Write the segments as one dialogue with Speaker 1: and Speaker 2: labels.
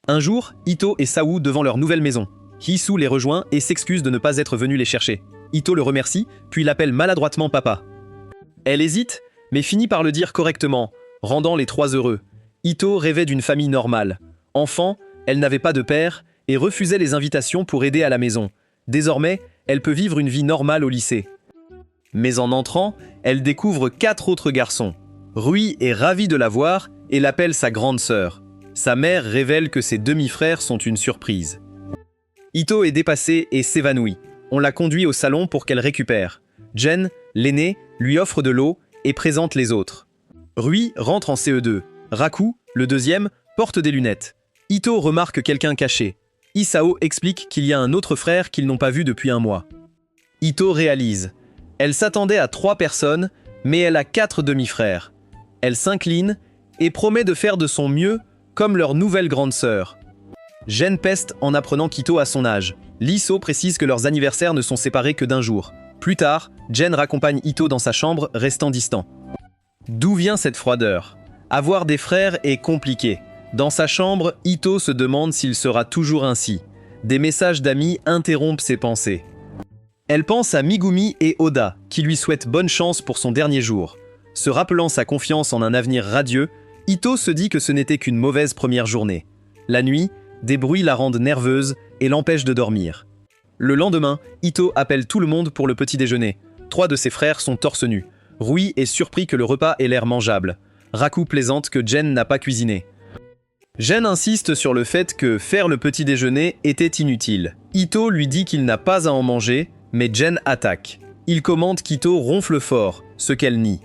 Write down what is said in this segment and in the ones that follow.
Speaker 1: Un jour, Ito et Sao devant leur nouvelle maison. Hee-soo les rejoint et s'excuse de ne pas être venu les chercher. Ito le remercie, puis l'appelle maladroitement papa. Elle hésite, mais finit par le dire correctement, rendant les trois heureux. Ito rêvait d'une famille normale. Enfant, elle n'avait pas de père et refusait les invitations pour aider à la maison. Désormais, elle peut vivre une vie normale au lycée. Mais en entrant, elle découvre 4 autres garçons. Rui est ravi de la voir et l'appelle sa grande sœur. Sa mère révèle que ses demi-frères sont une surprise. Ito est dépassée et s'évanouit. On la conduit au salon pour qu'elle récupère. Jen, l'aînée, lui offre de l'eau et présente les autres. Rui rentre en CE2. Raku, le deuxième, porte des lunettes. Ito remarque quelqu'un caché. Isao explique qu'il y a un autre frère qu'ils n'ont pas vu depuis un mois. Ito réalise. Elle s'attendait à 3 personnes, mais elle a 4 demi-frères. Elle s'incline et promet de faire de son mieux comme leur nouvelle grande sœur. Jen peste en apprenant qu'Ito a son âge. Lee-so précise que leurs anniversaires ne sont séparés que d'un jour. Plus tard, Jen raccompagne Ito dans sa chambre, restant distant. D'où vient cette froideur? Avoir des frères est compliqué. Dans sa chambre, Ito se demande s'il sera toujours ainsi. Des messages d'amis interrompent ses pensées. Elle pense à Migumi et Oda, qui lui souhaitent bonne chance pour son dernier jour. Se rappelant sa confiance en un avenir radieux, Ito se dit que ce n'était qu'une mauvaise première journée. La nuit, des bruits la rendent nerveuse et l'empêchent de dormir. Le lendemain, Ito appelle tout le monde pour le petit déjeuner. 3 de ses frères sont torse nu. Rui est surpris que le repas ait l'air mangeable. Raku plaisante que Jen n'a pas cuisiné. Jen insiste sur le fait que faire le petit déjeuner était inutile. Ito lui dit qu'il n'a pas à en manger, mais Jen attaque. Il commente qu'Ito ronfle fort, ce qu'elle nie.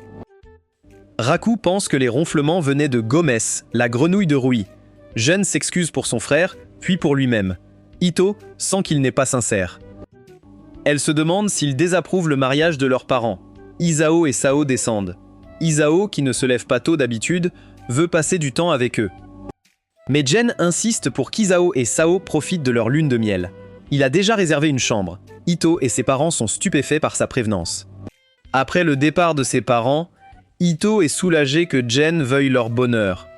Speaker 1: Raku pense que les ronflements venaient de Gomez, la grenouille de Rui. Jen s'excuse pour son frère, puis pour lui-même. Ito sent qu'il n'est pas sincère. Elle se demande s'il désapprouve le mariage de leurs parents. Isao et Sao descendent. Isao, qui ne se lève pas tôt d'habitude, veut passer du temps avec eux. Mais Jen insiste pour qu'Isao et Sao profitent de leur lune de miel. Il a déjà réservé une chambre. Ito et ses parents sont stupéfaits par sa prévenance. Après le départ de ses parents, Ito est soulagé que Jen veuille leur bonheur.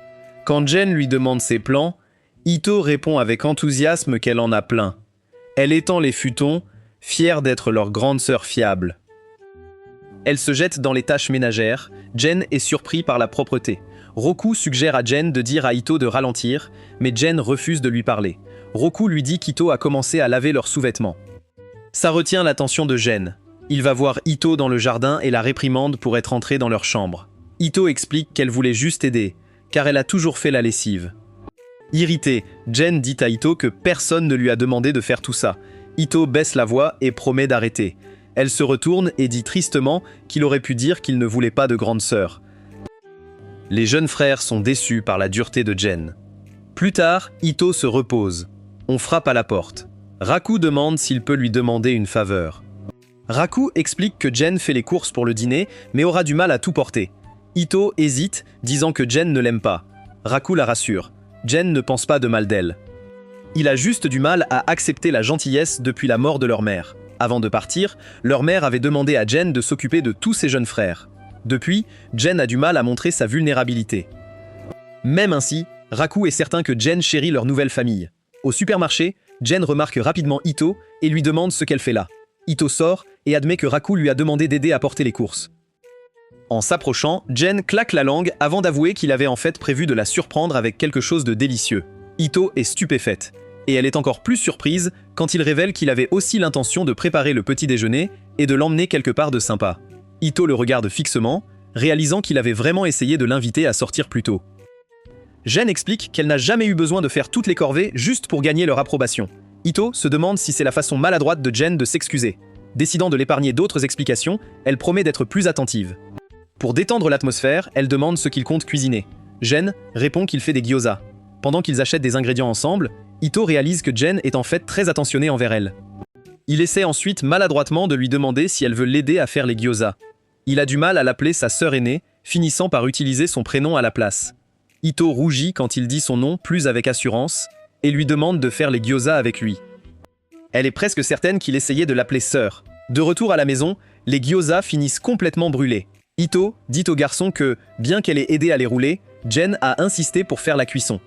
Speaker 1: Quand Jen lui demande ses plans, Ito répond avec enthousiasme qu'elle en a plein. Elle étend les futons, fière d'être leur grande sœur fiable. Elle se jette dans les tâches ménagères. Jen est surpris par la propreté. Roku suggère à Jen de dire à Ito de ralentir, mais Jen refuse de lui parler. Roku lui dit qu'Ito a commencé à laver leurs sous-vêtements. Ça retient l'attention de Jen. Il va voir Ito dans le jardin et la réprimande pour être entrée dans leur chambre. Ito explique qu'elle voulait juste aider, car elle a toujours fait la lessive. Irritée, Jen dit à Ito que personne ne lui a demandé de faire tout ça. Ito baisse la voix et promet d'arrêter. Elle se retourne et dit tristement qu'il aurait pu dire qu'il ne voulait pas de grande sœur. Les jeunes frères sont déçus par la dureté de Jen. Plus tard, Ito se repose. On frappe à la porte. Raku demande s'il peut lui demander une faveur. Raku explique que Jen fait les courses pour le dîner, mais aura du mal à tout porter. Ito hésite, disant que Jen ne l'aime pas. Raku la rassure. Jen ne pense pas de mal d'elle. Il a juste du mal à accepter la gentillesse depuis la mort de leur mère. Avant de partir, leur mère avait demandé à Jen de s'occuper de tous ses jeunes frères. Depuis, Jen a du mal à montrer sa vulnérabilité. Même ainsi, Raku est certain que Jen chérit leur nouvelle famille. Au supermarché, Jen remarque rapidement Ito et lui demande ce qu'elle fait là. Ito sort et admet que Raku lui a demandé d'aider à porter les courses. En s'approchant, Jen claque la langue avant d'avouer qu'il avait en fait prévu de la surprendre avec quelque chose de délicieux. Ito est stupéfaite. Et elle est encore plus surprise quand il révèle qu'il avait aussi l'intention de préparer le petit déjeuner et de l'emmener quelque part de sympa. Ito le regarde fixement, réalisant qu'il avait vraiment essayé de l'inviter à sortir plus tôt. Jen explique qu'elle n'a jamais eu besoin de faire toutes les corvées juste pour gagner leur approbation. Ito se demande si c'est la façon maladroite de Jen de s'excuser. Décidant de l'épargner d'autres explications, elle promet d'être plus attentive. Pour détendre l'atmosphère, elle demande ce qu'il compte cuisiner. Jen répond qu'il fait des gyoza. Pendant qu'ils achètent des ingrédients ensemble, Ito réalise que Jen est en fait très attentionnée envers elle. Il essaie ensuite maladroitement de lui demander si elle veut l'aider à faire les gyoza. Il a du mal à l'appeler sa sœur aînée, finissant par utiliser son prénom à la place. Ito rougit quand il dit son nom plus avec assurance et lui demande de faire les gyoza avec lui. Elle est presque certaine qu'il essayait de l'appeler sœur. De retour à la maison, les gyoza finissent complètement brûlés. Ito dit au garçon que, bien qu'elle ait aidé à les rouler, Jen a insisté pour faire la cuisson.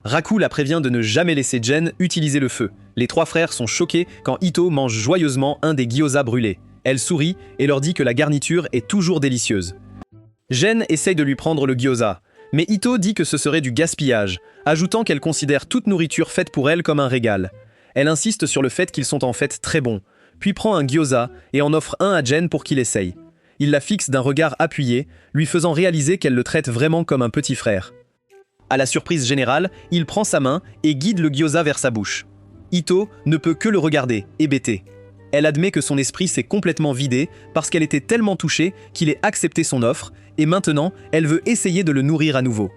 Speaker 1: Raku la prévient de ne jamais laisser Jen utiliser le feu. Les trois frères sont choqués quand Ito mange joyeusement un des gyoza brûlés. Elle sourit et leur dit que la garniture est toujours délicieuse. Jen essaye de lui prendre le gyoza, mais Ito dit que ce serait du gaspillage, ajoutant qu'elle considère toute nourriture faite pour elle comme un régal. Elle insiste sur le fait qu'ils sont en fait très bons, puis prend un gyoza et en offre un à Jen pour qu'il essaye. Il la fixe d'un regard appuyé, lui faisant réaliser qu'elle le traite vraiment comme un petit frère. À la surprise générale, il prend sa main et guide le gyoza vers sa bouche. Ito ne peut que le regarder, hébété. Elle admet que son esprit s'est complètement vidé parce qu'elle était tellement touchée qu'il ait accepté son offre, et maintenant, elle veut essayer de le nourrir à nouveau.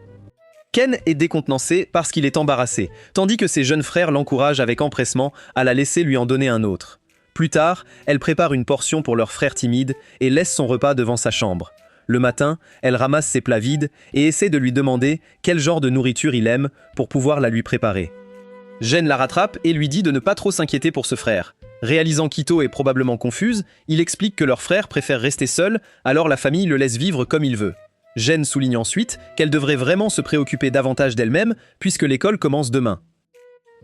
Speaker 1: Ken est décontenancé parce qu'il est embarrassé, tandis que ses jeunes frères l'encouragent avec empressement à la laisser lui en donner un autre. Plus tard, elle prépare une portion pour leur frère timide et laisse son repas devant sa chambre. Le matin, elle ramasse ses plats vides et essaie de lui demander quel genre de nourriture il aime pour pouvoir la lui préparer. Jen la rattrape et lui dit de ne pas trop s'inquiéter pour ce frère. Réalisant qu'Ito est probablement confuse, il explique que leur frère préfère rester seul, alors la famille le laisse vivre comme il veut. Jen souligne ensuite qu'elle devrait vraiment se préoccuper davantage d'elle-même puisque l'école commence demain.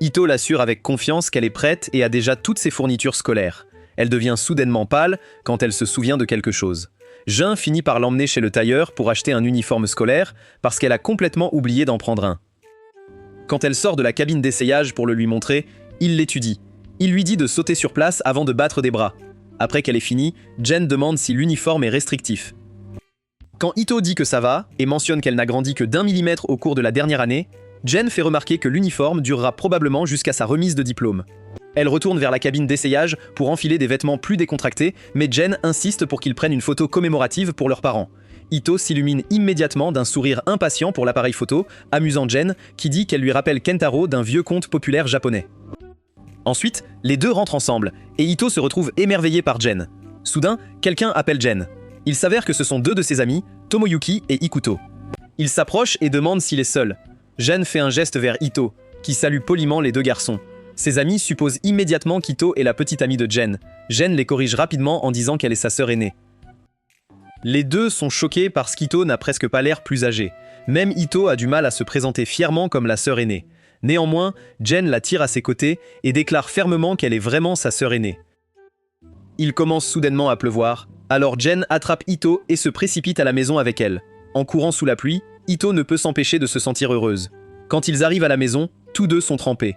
Speaker 1: Ito l'assure avec confiance qu'elle est prête et a déjà toutes ses fournitures scolaires. Elle devient soudainement pâle quand elle se souvient de quelque chose. Jun finit par l'emmener chez le tailleur pour acheter un uniforme scolaire parce qu'elle a complètement oublié d'en prendre un. Quand elle sort de la cabine d'essayage pour le lui montrer, il l'étudie. Il lui dit de sauter sur place avant de battre des bras. Après qu'elle ait fini, Jen demande si l'uniforme est restrictif. Quand Ito dit que ça va, et mentionne qu'elle n'a grandi que d'1 millimètre au cours de la dernière année, Jen fait remarquer que l'uniforme durera probablement jusqu'à sa remise de diplôme. Elle retourne vers la cabine d'essayage pour enfiler des vêtements plus décontractés, mais Jen insiste pour qu'ils prennent une photo commémorative pour leurs parents. Ito s'illumine immédiatement d'un sourire impatient pour l'appareil photo, amusant Jen, qui dit qu'elle lui rappelle Kentaro d'un vieux conte populaire japonais. Ensuite, les deux rentrent ensemble, et Ito se retrouve émerveillé par Jen. Soudain, quelqu'un appelle Jen. Il s'avère que ce sont deux de ses amis, Tomoyuki et Ikuto. Ils s'approchent et demandent s'il est seul. Jen fait un geste vers Ito, qui salue poliment les deux garçons. Ses amis supposent immédiatement qu'Ito est la petite amie de Jen. Jen les corrige rapidement en disant qu'elle est sa sœur aînée. Les deux sont choqués parce qu'Ito n'a presque pas l'air plus âgé. Même Ito a du mal à se présenter fièrement comme la sœur aînée. Néanmoins, Jen la tire à ses côtés et déclare fermement qu'elle est vraiment sa sœur aînée. Il commence soudainement à pleuvoir, alors Jen attrape Ito et se précipite à la maison avec elle. En courant sous la pluie, Ito ne peut s'empêcher de se sentir heureuse. Quand ils arrivent à la maison, tous deux sont trempés.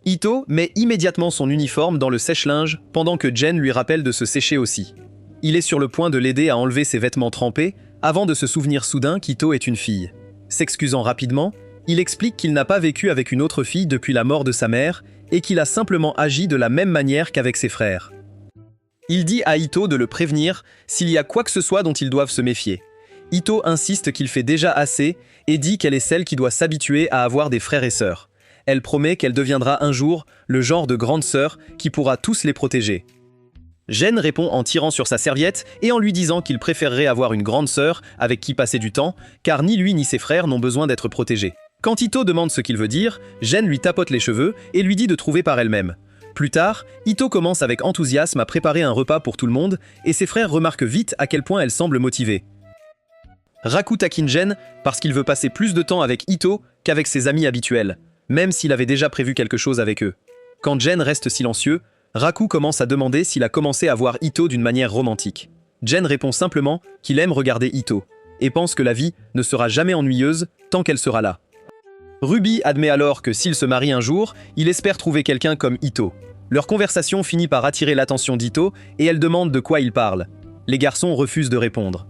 Speaker 1: Ito met immédiatement son uniforme dans le sèche-linge pendant que Jen lui rappelle de se sécher aussi. Il est sur le point de l'aider à enlever ses vêtements trempés avant de se souvenir soudain qu'Ito est une fille. S'excusant rapidement, il explique qu'il n'a pas vécu avec une autre fille depuis la mort de sa mère et qu'il a simplement agi de la même manière qu'avec ses frères. Il dit à Ito de le prévenir s'il y a quoi que ce soit dont ils doivent se méfier. Ito insiste qu'il fait déjà assez et dit qu'elle est celle qui doit s'habituer à avoir des frères et sœurs. Elle promet qu'elle deviendra un jour le genre de grande sœur qui pourra tous les protéger. Jen répond en tirant sur sa serviette et en lui disant qu'il préférerait avoir une grande sœur avec qui passer du temps, car ni lui ni ses frères n'ont besoin d'être protégés. Quand Ito demande ce qu'il veut dire, Jen lui tapote les cheveux et lui dit de trouver par elle-même. Plus tard, Ito commence avec enthousiasme à préparer un repas pour tout le monde et ses frères remarquent vite à quel point elle semble motivée. Raku taquine Jen parce qu'il veut passer plus de temps avec Ito qu'avec ses amis habituels, même s'il avait déjà prévu quelque chose avec eux. Quand Jen reste silencieux, Raku commence à demander s'il a commencé à voir Ito d'une manière romantique. Jen répond simplement qu'il aime regarder Ito et pense que la vie ne sera jamais ennuyeuse tant qu'elle sera là. Ruby admet alors que s'il se marie un jour, il espère trouver quelqu'un comme Ito. Leur conversation finit par attirer l'attention d'Ito et elle demande de quoi il parle. Les garçons refusent de répondre.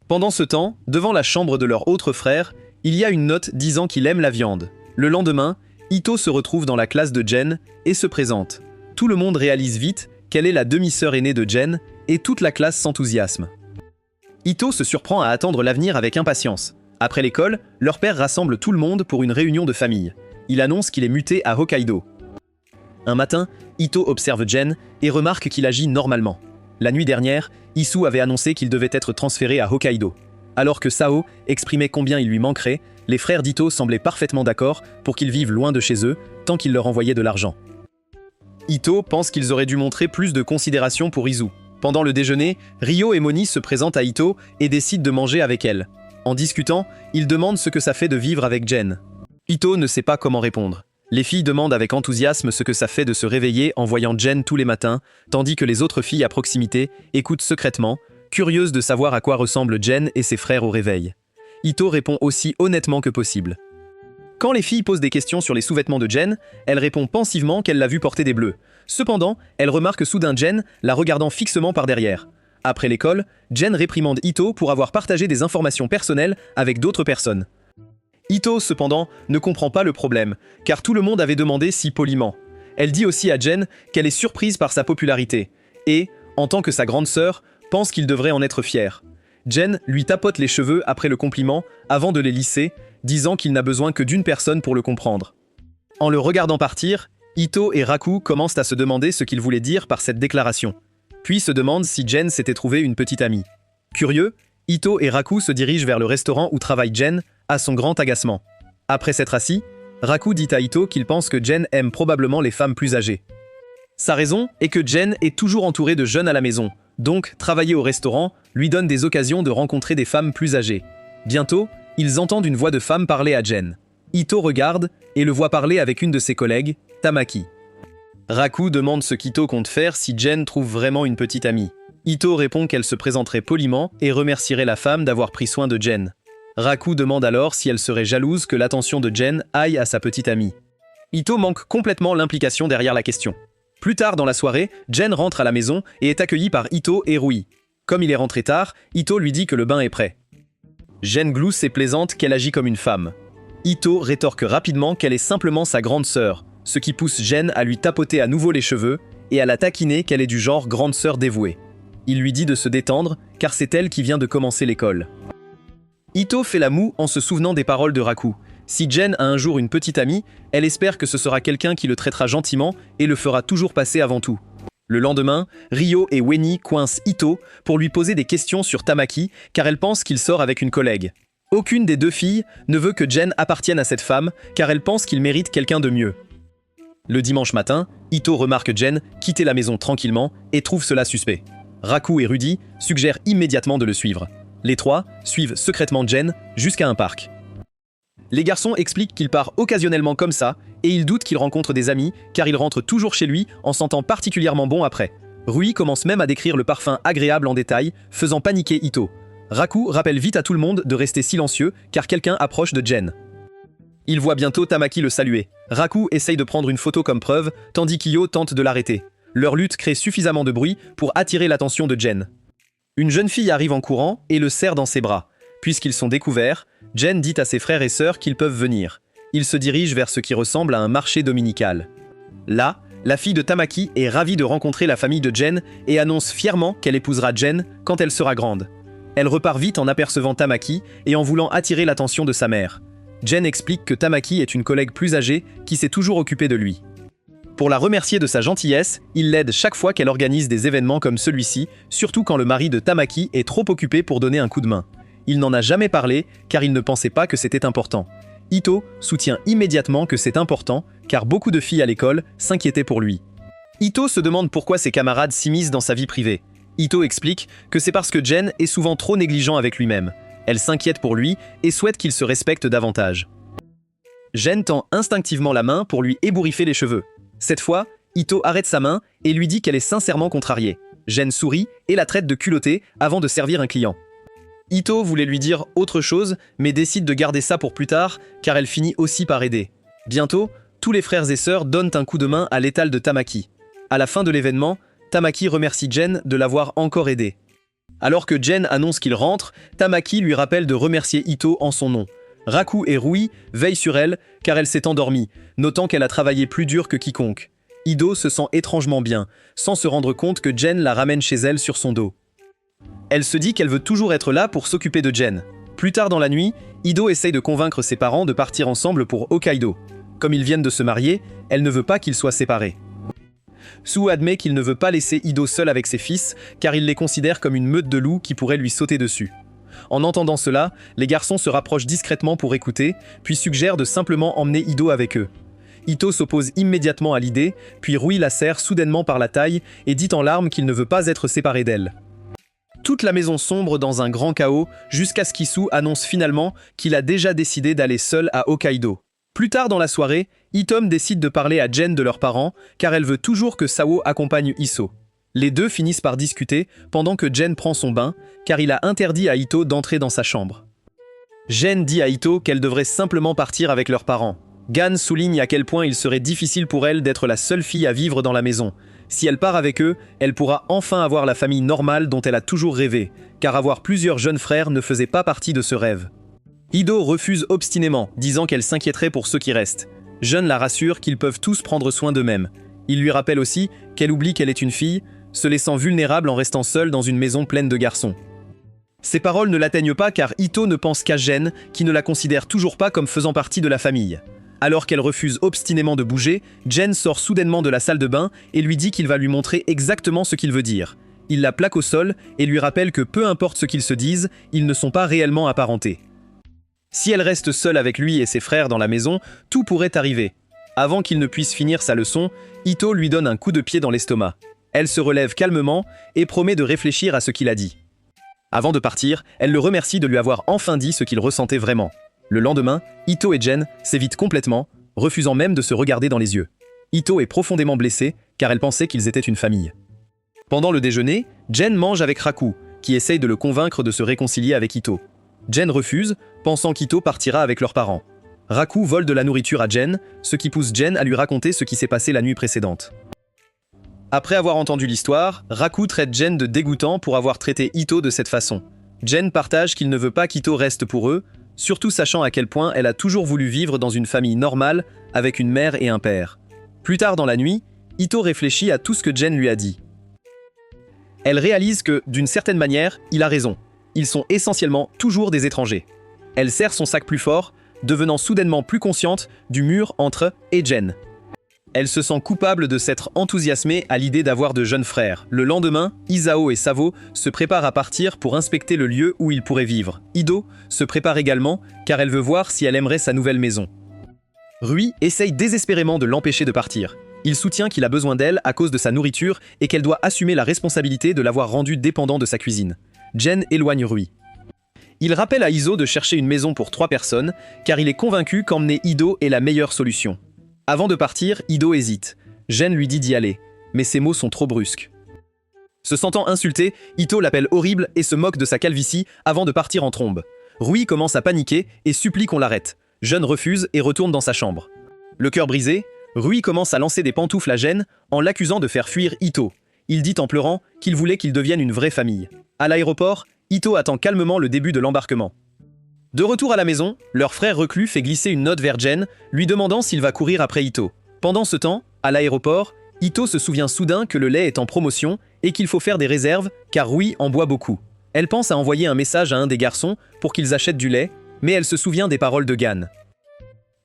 Speaker 1: Pendant ce temps, devant la chambre de leur autre frère, il y a une note disant qu'il aime la viande. Le lendemain, Ito se retrouve dans la classe de Jen et se présente. Tout le monde réalise vite qu'elle est la demi-sœur aînée de Jen et toute la classe s'enthousiasme. Ito se surprend à attendre l'avenir avec impatience. Après l'école, leur père rassemble tout le monde pour une réunion de famille. Il annonce qu'il est muté à Hokkaido. Un matin, Ito observe Jen et remarque qu'il agit normalement. La nuit dernière, Isu avait annoncé qu'il devait être transféré à Hokkaido. Alors que Sao exprimait combien il lui manquerait, les frères d'Ito semblaient parfaitement d'accord pour qu'ils vivent loin de chez eux, tant qu'il leur envoyait de l'argent. Ito pense qu'ils auraient dû montrer plus de considération pour Isu. Pendant le déjeuner, Ryo et Moni se présentent à Ito et décident de manger avec elle. En discutant, ils demandent ce que ça fait de vivre avec Jen. Ito ne sait pas comment répondre. Les filles demandent avec enthousiasme ce que ça fait de se réveiller en voyant Jen tous les matins, tandis que les autres filles à proximité écoutent secrètement, curieuses de savoir à quoi ressemblent Jen et ses frères au réveil. Ito répond aussi honnêtement que possible. Quand les filles posent des questions sur les sous-vêtements de Jen, elle répond pensivement qu'elle l'a vu porter des bleus. Cependant, elle remarque soudain Jen la regardant fixement par derrière. Après l'école, Jen réprimande Ito pour avoir partagé des informations personnelles avec d'autres personnes. Ito, cependant, ne comprend pas le problème, car tout le monde avait demandé si poliment. Elle dit aussi à Jen qu'elle est surprise par sa popularité, et, en tant que sa grande sœur, pense qu'il devrait en être fier. Jen lui tapote les cheveux après le compliment, avant de les lisser, disant qu'il n'a besoin que d'une personne pour le comprendre. En le regardant partir, Ito et Raku commencent à se demander ce qu'il voulait dire par cette déclaration, puis se demandent si Jen s'était trouvé une petite amie. Curieux, Ito et Raku se dirigent vers le restaurant où travaille Jen, à son grand agacement. Après s'être assis, Raku dit à Ito qu'il pense que Jen aime probablement les femmes plus âgées. Sa raison est que Jen est toujours entourée de jeunes à la maison, donc travailler au restaurant lui donne des occasions de rencontrer des femmes plus âgées. Bientôt, ils entendent une voix de femme parler à Jen. Ito regarde et le voit parler avec une de ses collègues, Tamaki. Raku demande ce qu'Ito compte faire si Jen trouve vraiment une petite amie. Ito répond qu'elle se présenterait poliment et remercierait la femme d'avoir pris soin de Jen. Raku demande alors si elle serait jalouse que l'attention de Jen aille à sa petite amie. Ito manque complètement l'implication derrière la question. Plus tard dans la soirée, Jen rentre à la maison et est accueillie par Ito et Rui. Comme il est rentré tard, Ito lui dit que le bain est prêt. Jen glousse et plaisante qu'elle agit comme une femme. Ito rétorque rapidement qu'elle est simplement sa grande sœur, ce qui pousse Jen à lui tapoter à nouveau les cheveux et à la taquiner qu'elle est du genre grande sœur dévouée. Il lui dit de se détendre, car c'est elle qui vient de commencer l'école. Ito fait la moue en se souvenant des paroles de Raku. Si Jen a un jour une petite amie, elle espère que ce sera quelqu'un qui le traitera gentiment et le fera toujours passer avant tout. Le lendemain, Ryo et Weni coincent Ito pour lui poser des questions sur Tamaki, car elle pense qu'il sort avec une collègue. Aucune des deux filles ne veut que Jen appartienne à cette femme, car elle pense qu'il mérite quelqu'un de mieux. Le dimanche matin, Ito remarque Jen quitter la maison tranquillement et trouve cela suspect. Raku et Rudy suggèrent immédiatement de le suivre. Les trois suivent secrètement Jen jusqu'à un parc. Les garçons expliquent qu'il part occasionnellement comme ça, et ils doutent qu'il rencontre des amis, car il rentre toujours chez lui en sentant particulièrement bon après. Rui commence même à décrire le parfum agréable en détail, faisant paniquer Ito. Raku rappelle vite à tout le monde de rester silencieux, car quelqu'un approche de Jen. Il voit bientôt Tamaki le saluer. Raku essaye de prendre une photo comme preuve, tandis qu'Io tente de l'arrêter. Leur lutte crée suffisamment de bruit pour attirer l'attention de Jen. Une jeune fille arrive en courant et le serre dans ses bras. Puisqu'ils sont découverts, Jen dit à ses frères et sœurs qu'ils peuvent venir. Ils se dirigent vers ce qui ressemble à un marché dominical. Là, la fille de Tamaki est ravie de rencontrer la famille de Jen et annonce fièrement qu'elle épousera Jen quand elle sera grande. Elle repart vite en apercevant Tamaki et en voulant attirer l'attention de sa mère. Jen explique que Tamaki est une collègue plus âgée qui s'est toujours occupée de lui. Pour la remercier de sa gentillesse, il l'aide chaque fois qu'elle organise des événements comme celui-ci, surtout quand le mari de Tamaki est trop occupé pour donner un coup de main. Il n'en a jamais parlé car il ne pensait pas que c'était important. Ito soutient immédiatement que c'est important car beaucoup de filles à l'école s'inquiétaient pour lui. Ito se demande pourquoi ses camarades s'immiscent dans sa vie privée. Ito explique que c'est parce que Jen est souvent trop négligent avec lui-même. Elle s'inquiète pour lui et souhaite qu'il se respecte davantage. Jen tend instinctivement la main pour lui ébouriffer les cheveux. Cette fois, Ito arrête sa main et lui dit qu'elle est sincèrement contrariée. Jen sourit et la traite de culottée avant de servir un client. Ito voulait lui dire autre chose, mais décide de garder ça pour plus tard, car elle finit aussi par aider. Bientôt, tous les frères et sœurs donnent un coup de main à l'étal de Tamaki. À la fin de l'événement, Tamaki remercie Jen de l'avoir encore aidé. Alors que Jen annonce qu'il rentre, Tamaki lui rappelle de remercier Ito en son nom. Raku et Rui veillent sur elle car elle s'est endormie, notant qu'elle a travaillé plus dur que quiconque. Ito se sent étrangement bien, sans se rendre compte que Jen la ramène chez elle sur son dos. Elle se dit qu'elle veut toujours être là pour s'occuper de Jen. Plus tard dans la nuit, Ito essaye de convaincre ses parents de partir ensemble pour Hokkaido. Comme ils viennent de se marier, elle ne veut pas qu'ils soient séparés. Sue admet qu'il ne veut pas laisser Ito seul avec ses fils, car il les considère comme une meute de loups qui pourrait lui sauter dessus. En entendant cela, les garçons se rapprochent discrètement pour écouter, puis suggèrent de simplement emmener Ito avec eux. Ito s'oppose immédiatement à l'idée, puis Rui la serre soudainement par la taille et dit en larmes qu'il ne veut pas être séparé d'elle. Toute la maison sombre dans un grand chaos, jusqu'à ce qu'Isu annonce finalement qu'il a déjà décidé d'aller seul à Hokkaido. Plus tard dans la soirée, Hitom décide de parler à Jen de leurs parents, car elle veut toujours que Sao accompagne Iso. Les deux finissent par discuter pendant que Jen prend son bain, car il a interdit à Ito d'entrer dans sa chambre. Jen dit à Ito qu'elle devrait simplement partir avec leurs parents. Gan souligne à quel point il serait difficile pour elle d'être la seule fille à vivre dans la maison. Si elle part avec eux, elle pourra enfin avoir la famille normale dont elle a toujours rêvé, car avoir plusieurs jeunes frères ne faisait pas partie de ce rêve. Ido refuse obstinément, disant qu'elle s'inquiéterait pour ceux qui restent. Jeune la rassure qu'ils peuvent tous prendre soin d'eux-mêmes. Il lui rappelle aussi qu'elle oublie qu'elle est une fille, se laissant vulnérable en restant seule dans une maison pleine de garçons. Ces paroles ne l'atteignent pas car Ito ne pense qu'à Jen, qui ne la considère toujours pas comme faisant partie de la famille. Alors qu'elle refuse obstinément de bouger, Jen sort soudainement de la salle de bain et lui dit qu'il va lui montrer exactement ce qu'il veut dire. Il la plaque au sol et lui rappelle que peu importe ce qu'ils se disent, ils ne sont pas réellement apparentés. Si elle reste seule avec lui et ses frères dans la maison, tout pourrait arriver. Avant qu'il ne puisse finir sa leçon, Ito lui donne un coup de pied dans l'estomac. Elle se relève calmement et promet de réfléchir à ce qu'il a dit. Avant de partir, elle le remercie de lui avoir enfin dit ce qu'il ressentait vraiment. Le lendemain, Ito et Jen s'évitent complètement, refusant même de se regarder dans les yeux. Ito est profondément blessée car elle pensait qu'ils étaient une famille. Pendant le déjeuner, Jen mange avec Raku, qui essaye de le convaincre de se réconcilier avec Ito. Jen refuse, pensant qu'Ito partira avec leurs parents. Raku vole de la nourriture à Jen, ce qui pousse Jen à lui raconter ce qui s'est passé la nuit précédente. Après avoir entendu l'histoire, Raku traite Jen de dégoûtant pour avoir traité Ito de cette façon. Jen partage qu'il ne veut pas qu'Ito reste pour eux, surtout sachant à quel point elle a toujours voulu vivre dans une famille normale avec une mère et un père. Plus tard dans la nuit, Ito réfléchit à tout ce que Jen lui a dit. Elle réalise que, d'une certaine manière, il a raison. Ils sont essentiellement toujours des étrangers. Elle serre son sac plus fort, devenant soudainement plus consciente du mur entre eux et Jen. Elle se sent coupable de s'être enthousiasmée à l'idée d'avoir de jeunes frères. Le lendemain, Isao et Savo se préparent à partir pour inspecter le lieu où ils pourraient vivre. Ido se prépare également car elle veut voir si elle aimerait sa nouvelle maison. Rui essaye désespérément de l'empêcher de partir. Il soutient qu'il a besoin d'elle à cause de sa nourriture et qu'elle doit assumer la responsabilité de l'avoir rendu dépendant de sa cuisine. Jen éloigne Rui. Il rappelle à Iso de chercher une maison pour 3 personnes, car il est convaincu qu'emmener Ido est la meilleure solution. Avant de partir, Ido hésite. Jen lui dit d'y aller, mais ses mots sont trop brusques. Se sentant insulté, Ito l'appelle horrible et se moque de sa calvitie avant de partir en trombe. Rui commence à paniquer et supplie qu'on l'arrête. Jen refuse et retourne dans sa chambre. Le cœur brisé, Rui commence à lancer des pantoufles à Jen en l'accusant de faire fuir Ito. Il dit en pleurant qu'il voulait qu'ils deviennent une vraie famille. À l'aéroport, Ito attend calmement le début de l'embarquement. De retour à la maison, leur frère reclus fait glisser une note vers Jen, lui demandant s'il va courir après Ito. Pendant ce temps, à l'aéroport, Ito se souvient soudain que le lait est en promotion et qu'il faut faire des réserves car Rui en boit beaucoup. Elle pense à envoyer un message à un des garçons pour qu'ils achètent du lait, mais elle se souvient des paroles de Gan.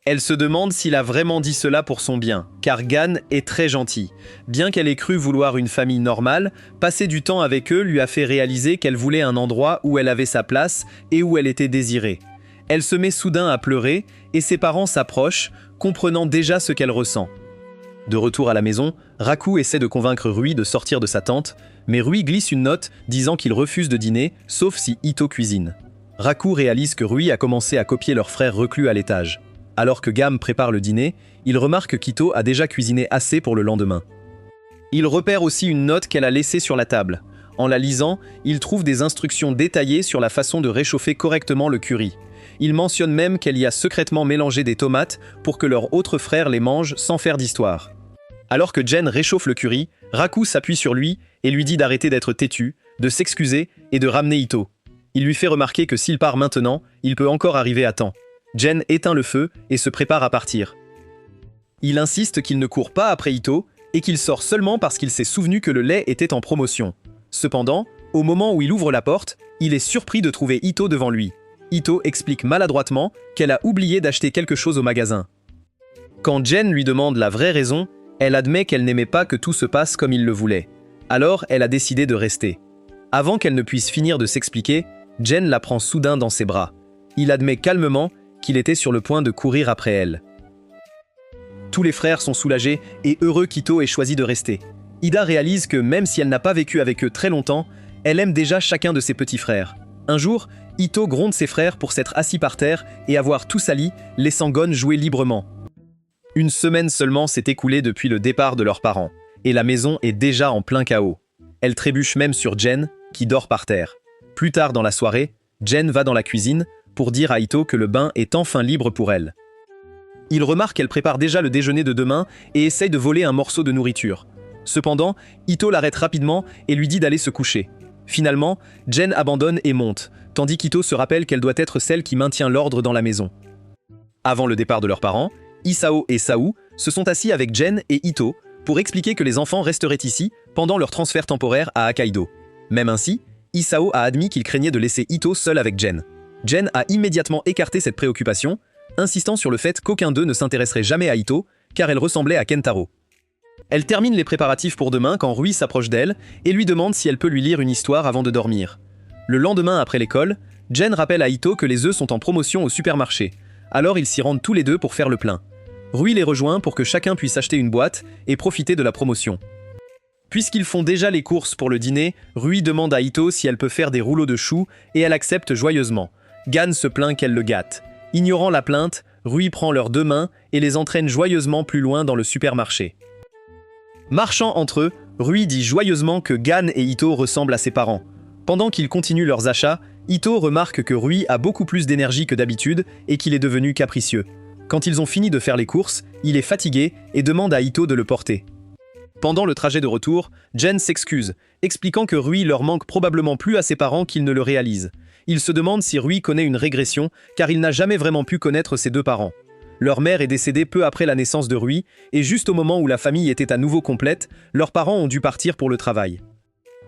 Speaker 1: Elle se demande s'il a vraiment dit cela pour son bien, car Gan est très gentil. Bien qu'elle ait cru vouloir une famille normale, passer du temps avec eux lui a fait réaliser qu'elle voulait un endroit où elle avait sa place et où elle était désirée. Elle se met soudain à pleurer et ses parents s'approchent, comprenant déjà ce qu'elle ressent. De retour à la maison, Raku essaie de convaincre Rui de sortir de sa tente, mais Rui glisse une note disant qu'il refuse de dîner, sauf si Ito cuisine. Raku réalise que Rui a commencé à copier leur frère reclus à l'étage. Alors que Gam prépare le dîner, il remarque qu'Ito a déjà cuisiné assez pour le lendemain. Il repère aussi une note qu'elle a laissée sur la table. En la lisant, il trouve des instructions détaillées sur la façon de réchauffer correctement le curry. Il mentionne même qu'elle y a secrètement mélangé des tomates pour que leur autre frère les mange sans faire d'histoire. Alors que Jen réchauffe le curry, Raku s'appuie sur lui et lui dit d'arrêter d'être têtu, de s'excuser et de ramener Ito. Il lui fait remarquer que s'il part maintenant, il peut encore arriver à temps. Jen éteint le feu et se prépare à partir. Il insiste qu'il ne court pas après Ito et qu'il sort seulement parce qu'il s'est souvenu que le lait était en promotion. Cependant, au moment où il ouvre la porte, il est surpris de trouver Ito devant lui. Ito explique maladroitement qu'elle a oublié d'acheter quelque chose au magasin. Quand Jen lui demande la vraie raison, elle admet qu'elle n'aimait pas que tout se passe comme il le voulait. Alors, elle a décidé de rester. Avant qu'elle ne puisse finir de s'expliquer, Jen la prend soudain dans ses bras. Il admet calmement qu'il était sur le point de courir après elle. Tous les frères sont soulagés et heureux qu'Ito ait choisi de rester. Ida réalise que même si elle n'a pas vécu avec eux très longtemps, elle aime déjà chacun de ses petits frères. Un jour, Ito gronde ses frères pour s'être assis par terre et avoir tout sali, laissant Gon jouer librement. Une semaine seulement s'est écoulée depuis le départ de leurs parents, et la maison est déjà en plein chaos. Elle trébuche même sur Jen, qui dort par terre. Plus tard dans la soirée, Jen va dans la cuisine pour dire à Ito que le bain est enfin libre pour elle. Il remarque qu'elle prépare déjà le déjeuner de demain et essaye de voler un morceau de nourriture. Cependant, Ito l'arrête rapidement et lui dit d'aller se coucher. Finalement, Jen abandonne et monte, tandis qu'Ito se rappelle qu'elle doit être celle qui maintient l'ordre dans la maison. Avant le départ de leurs parents, Isao et Sao se sont assis avec Jen et Ito pour expliquer que les enfants resteraient ici pendant leur transfert temporaire à Hokkaido. Même ainsi, Isao a admis qu'il craignait de laisser Ito seul avec Jen. Jen a immédiatement écarté cette préoccupation, insistant sur le fait qu'aucun d'eux ne s'intéresserait jamais à Ito, car elle ressemblait à Kentaro. Elle termine les préparatifs pour demain quand Rui s'approche d'elle et lui demande si elle peut lui lire une histoire avant de dormir. Le lendemain après l'école, Jen rappelle à Ito que les œufs sont en promotion au supermarché, alors ils s'y rendent tous les deux pour faire le plein. Rui les rejoint pour que chacun puisse acheter une boîte et profiter de la promotion. Puisqu'ils font déjà les courses pour le dîner, Rui demande à Ito si elle peut faire des rouleaux de choux et elle accepte joyeusement. Gan se plaint qu'elle le gâte. Ignorant la plainte, Rui prend leurs deux mains et les entraîne joyeusement plus loin dans le supermarché. Marchant entre eux, Rui dit joyeusement que Gan et Ito ressemblent à ses parents. Pendant qu'ils continuent leurs achats, Ito remarque que Rui a beaucoup plus d'énergie que d'habitude et qu'il est devenu capricieux. Quand ils ont fini de faire les courses, il est fatigué et demande à Ito de le porter. Pendant le trajet de retour, Jen s'excuse, expliquant que Rui leur manque probablement plus à ses parents qu'ils ne le réalisent. Il se demande si Rui connaît une régression, car il n'a jamais vraiment pu connaître ses deux parents. Leur mère est décédée peu après la naissance de Rui, et juste au moment où la famille était à nouveau complète, leurs parents ont dû partir pour le travail.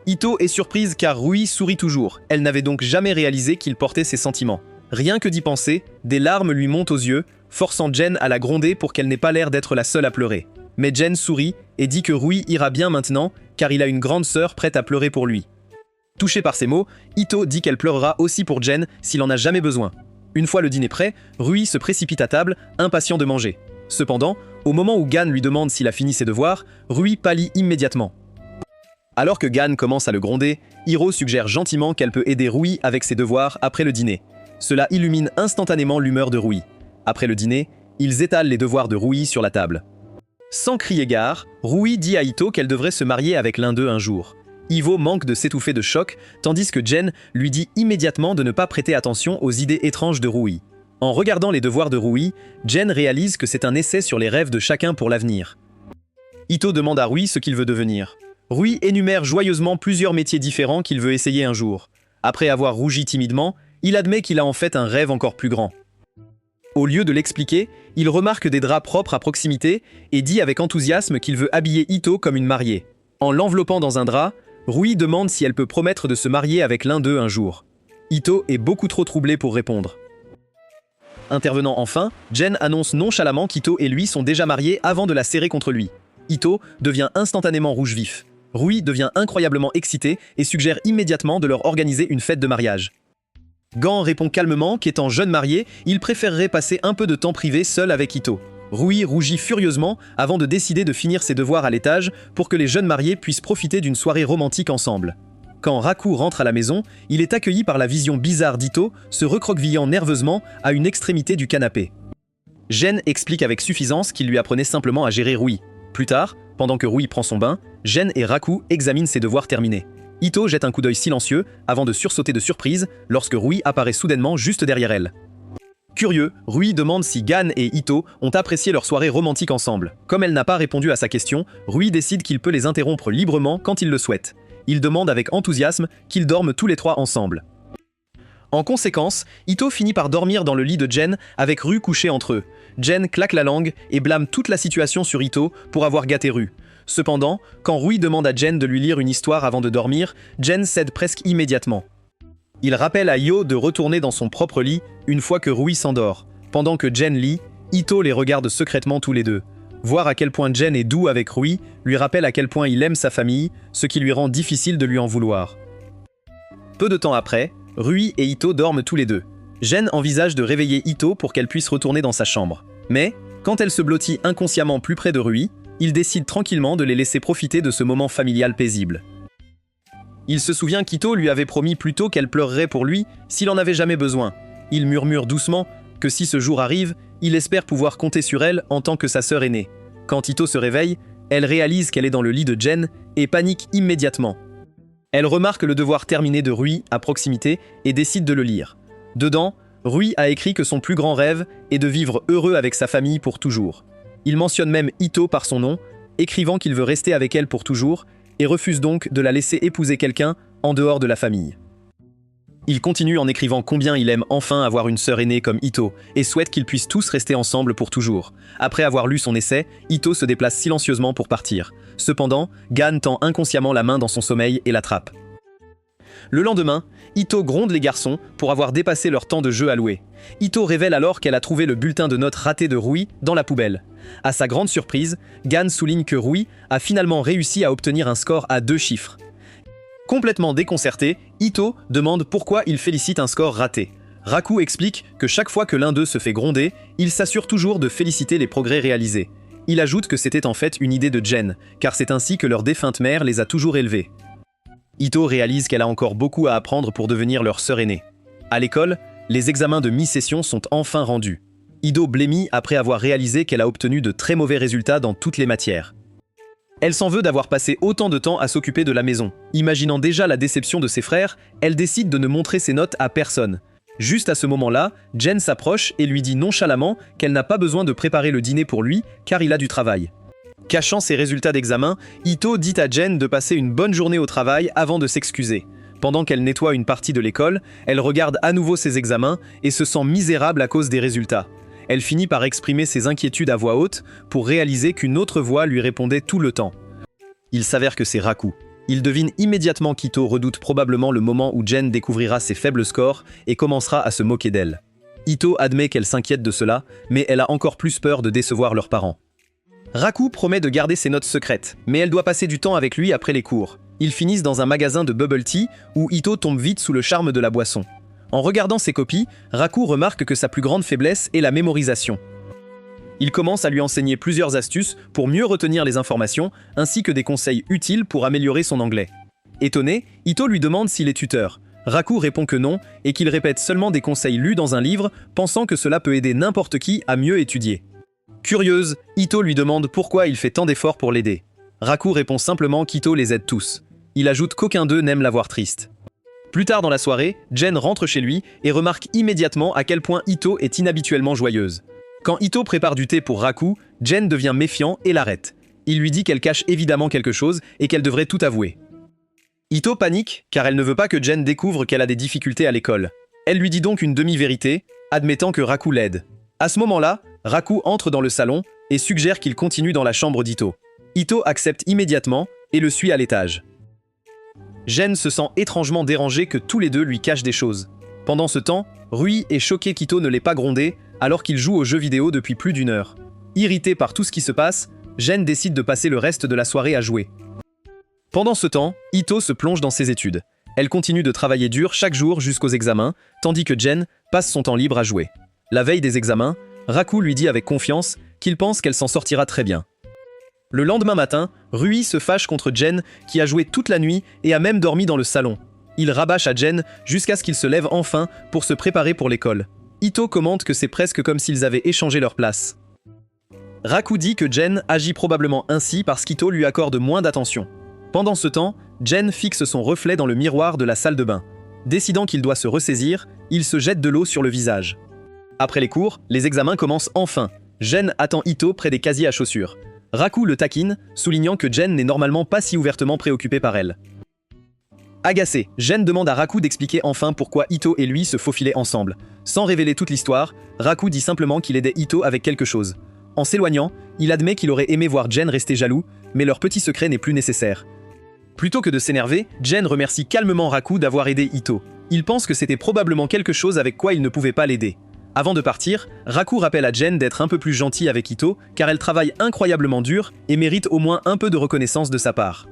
Speaker 1: Ito est surprise car Rui sourit toujours, elle n'avait donc jamais réalisé qu'il portait ses sentiments. Rien que d'y penser, des larmes lui montent aux yeux, forçant Jen à la gronder pour qu'elle n'ait pas l'air d'être la seule à pleurer. Mais Jen sourit et dit que Rui ira bien maintenant, car il a une grande sœur prête à pleurer pour lui. Touchée par ces mots, Ito dit qu'elle pleurera aussi pour Jen s'il en a jamais besoin. Une fois le dîner prêt, Rui se précipite à table, impatient de manger. Cependant, au moment où Gan lui demande s'il a fini ses devoirs, Rui pâlit immédiatement. Alors que Gan commence à le gronder, Hiro suggère gentiment qu'elle peut aider Rui avec ses devoirs après le dîner. Cela illumine instantanément l'humeur de Rui. Après le dîner, ils étalent les devoirs de Rui sur la table. Sans crier gare, Rui dit à Ito qu'elle devrait se marier avec l'un d'eux un jour. Ivo manque de s'étouffer de choc, tandis que Jen lui dit immédiatement de ne pas prêter attention aux idées étranges de Rui. En regardant les devoirs de Rui, Jen réalise que c'est un essai sur les rêves de chacun pour l'avenir. Ito demande à Rui ce qu'il veut devenir. Rui énumère joyeusement plusieurs métiers différents qu'il veut essayer un jour. Après avoir rougi timidement, il admet qu'il a en fait un rêve encore plus grand. Au lieu de l'expliquer, il remarque des draps propres à proximité et dit avec enthousiasme qu'il veut habiller Ito comme une mariée. En l'enveloppant dans un drap, Rui demande si elle peut promettre de se marier avec l'un d'eux un jour. Ito est beaucoup trop troublé pour répondre. Intervenant enfin, Jen annonce nonchalamment qu'Ito et lui sont déjà mariés avant de la serrer contre lui. Ito devient instantanément rouge vif. Rui devient incroyablement excité et suggère immédiatement de leur organiser une fête de mariage. Gan répond calmement qu'étant jeune marié, il préférerait passer un peu de temps privé seul avec Ito. Rui rougit furieusement avant de décider de finir ses devoirs à l'étage pour que les jeunes mariés puissent profiter d'une soirée romantique ensemble. Quand Raku rentre à la maison, il est accueilli par la vision bizarre d'Ito, se recroquevillant nerveusement à une extrémité du canapé. Gen explique avec suffisance qu'il lui apprenait simplement à gérer Rui. Plus tard, pendant que Rui prend son bain, Gen et Raku examinent ses devoirs terminés. Ito jette un coup d'œil silencieux avant de sursauter de surprise lorsque Rui apparaît soudainement juste derrière elle. Curieux, Rui demande si Gan et Ito ont apprécié leur soirée romantique ensemble. Comme elle n'a pas répondu à sa question, Rui décide qu'il peut les interrompre librement quand il le souhaite. Il demande avec enthousiasme qu'ils dorment tous les trois ensemble. En conséquence, Ito finit par dormir dans le lit de Jen avec Rui couché entre eux. Jen claque la langue et blâme toute la situation sur Ito pour avoir gâté Rui. Cependant, quand Rui demande à Jen de lui lire une histoire avant de dormir, Jen cède presque immédiatement. Il rappelle à Yo de retourner dans son propre lit une fois que Rui s'endort. Pendant que Jen lit, Ito les regarde secrètement tous les deux. Voir à quel point Jen est doux avec Rui lui rappelle à quel point il aime sa famille, ce qui lui rend difficile de lui en vouloir. Peu de temps après, Rui et Ito dorment tous les deux. Jen envisage de réveiller Ito pour qu'elle puisse retourner dans sa chambre. Mais, quand elle se blottit inconsciemment plus près de Rui, il décide tranquillement de les laisser profiter de ce moment familial paisible. Il se souvient qu'Ito lui avait promis plus tôt qu'elle pleurerait pour lui s'il en avait jamais besoin. Il murmure doucement que si ce jour arrive, il espère pouvoir compter sur elle en tant que sa sœur aînée. Quand Ito se réveille, elle réalise qu'elle est dans le lit de Jen et panique immédiatement. Elle remarque le devoir terminé de Rui à proximité et décide de le lire. Dedans, Rui a écrit que son plus grand rêve est de vivre heureux avec sa famille pour toujours. Il mentionne même Ito par son nom, écrivant qu'il veut rester avec elle pour toujours et refuse donc de la laisser épouser quelqu'un en dehors de la famille. Il continue en écrivant combien il aime enfin avoir une sœur aînée comme Ito et souhaite qu'ils puissent tous rester ensemble pour toujours. Après avoir lu son essai, Ito se déplace silencieusement pour partir. Cependant, Gan tend inconsciemment la main dans son sommeil et l'attrape. Le lendemain, Ito gronde les garçons pour avoir dépassé leur temps de jeu alloué. Ito révèle alors qu'elle a trouvé le bulletin de notes raté de Rui dans la poubelle. À sa grande surprise, Gan souligne que Rui a finalement réussi à obtenir un score à 2 chiffres. Complètement déconcerté, Ito demande pourquoi il félicite un score raté. Raku explique que chaque fois que l'un d'eux se fait gronder, il s'assure toujours de féliciter les progrès réalisés. Il ajoute que c'était en fait une idée de Jen, car c'est ainsi que leur défunte mère les a toujours élevés. Ito réalise qu'elle a encore beaucoup à apprendre pour devenir leur sœur aînée. À l'école, les examens de mi-session sont enfin rendus. Ito blêmit après avoir réalisé qu'elle a obtenu de très mauvais résultats dans toutes les matières. Elle s'en veut d'avoir passé autant de temps à s'occuper de la maison. Imaginant déjà la déception de ses frères, elle décide de ne montrer ses notes à personne. Juste à ce moment-là, Jen s'approche et lui dit nonchalamment qu'elle n'a pas besoin de préparer le dîner pour lui car il a du travail. Cachant ses résultats d'examen, Ito dit à Jen de passer une bonne journée au travail avant de s'excuser. Pendant qu'elle nettoie une partie de l'école, elle regarde à nouveau ses examens et se sent misérable à cause des résultats. Elle finit par exprimer ses inquiétudes à voix haute pour réaliser qu'une autre voix lui répondait tout le temps. Il s'avère que c'est Raku. Il devine immédiatement qu'Ito redoute probablement le moment où Jen découvrira ses faibles scores et commencera à se moquer d'elle. Ito admet qu'elle s'inquiète de cela, mais elle a encore plus peur de décevoir leurs parents. Raku promet de garder ses notes secrètes, mais elle doit passer du temps avec lui après les cours. Ils finissent dans un magasin de bubble tea où Ito tombe vite sous le charme de la boisson. En regardant ses copies, Raku remarque que sa plus grande faiblesse est la mémorisation. Il commence à lui enseigner plusieurs astuces pour mieux retenir les informations, ainsi que des conseils utiles pour améliorer son anglais. Étonné, Ito lui demande s'il est tuteur. Raku répond que non, et qu'il répète seulement des conseils lus dans un livre, pensant que cela peut aider n'importe qui à mieux étudier. Curieuse, Ito lui demande pourquoi il fait tant d'efforts pour l'aider. Raku répond simplement qu'Ito les aide tous. Il ajoute qu'aucun d'eux n'aime la voir triste. Plus tard dans la soirée, Jen rentre chez lui et remarque immédiatement à quel point Ito est inhabituellement joyeuse. Quand Ito prépare du thé pour Raku, Jen devient méfiant et l'arrête. Il lui dit qu'elle cache évidemment quelque chose et qu'elle devrait tout avouer. Ito panique car elle ne veut pas que Jen découvre qu'elle a des difficultés à l'école. Elle lui dit donc une demi-vérité, admettant que Raku l'aide. À ce moment-là, Raku entre dans le salon et suggère qu'il continue dans la chambre d'Ito. Ito accepte immédiatement et le suit à l'étage. Jen se sent étrangement dérangée que tous les deux lui cachent des choses. Pendant ce temps, Rui est choqué qu'Ito ne l'ait pas grondé alors qu'il joue aux jeux vidéo depuis plus d'1 heure. Irritée par tout ce qui se passe, Jen décide de passer le reste de la soirée à jouer. Pendant ce temps, Ito se plonge dans ses études. Elle continue de travailler dur chaque jour jusqu'aux examens, tandis que Jen passe son temps libre à jouer. La veille des examens, Raku lui dit avec confiance qu'il pense qu'elle s'en sortira très bien. Le lendemain matin, Rui se fâche contre Jen qui a joué toute la nuit et a même dormi dans le salon. Il rabâche à Jen jusqu'à ce qu'il se lève enfin pour se préparer pour l'école. Ito commente que c'est presque comme s'ils avaient échangé leur place. Raku dit que Jen agit probablement ainsi parce qu'Ito lui accorde moins d'attention. Pendant ce temps, Jen fixe son reflet dans le miroir de la salle de bain. Décidant qu'il doit se ressaisir, il se jette de l'eau sur le visage. Après les cours, les examens commencent enfin. Jen attend Ito près des casiers à chaussures. Raku le taquine, soulignant que Jen n'est normalement pas si ouvertement préoccupé par elle. Agacé, Jen demande à Raku d'expliquer enfin pourquoi Ito et lui se faufilaient ensemble. Sans révéler toute l'histoire, Raku dit simplement qu'il aidait Ito avec quelque chose. En s'éloignant, il admet qu'il aurait aimé voir Jen rester jaloux, mais leur petit secret n'est plus nécessaire. Plutôt que de s'énerver, Jen remercie calmement Raku d'avoir aidé Ito. Il pense que c'était probablement quelque chose avec quoi il ne pouvait pas l'aider. Avant de partir, Raku rappelle à Jen d'être un peu plus gentille avec Ito, car elle travaille incroyablement dur et mérite au moins un peu de reconnaissance de sa part.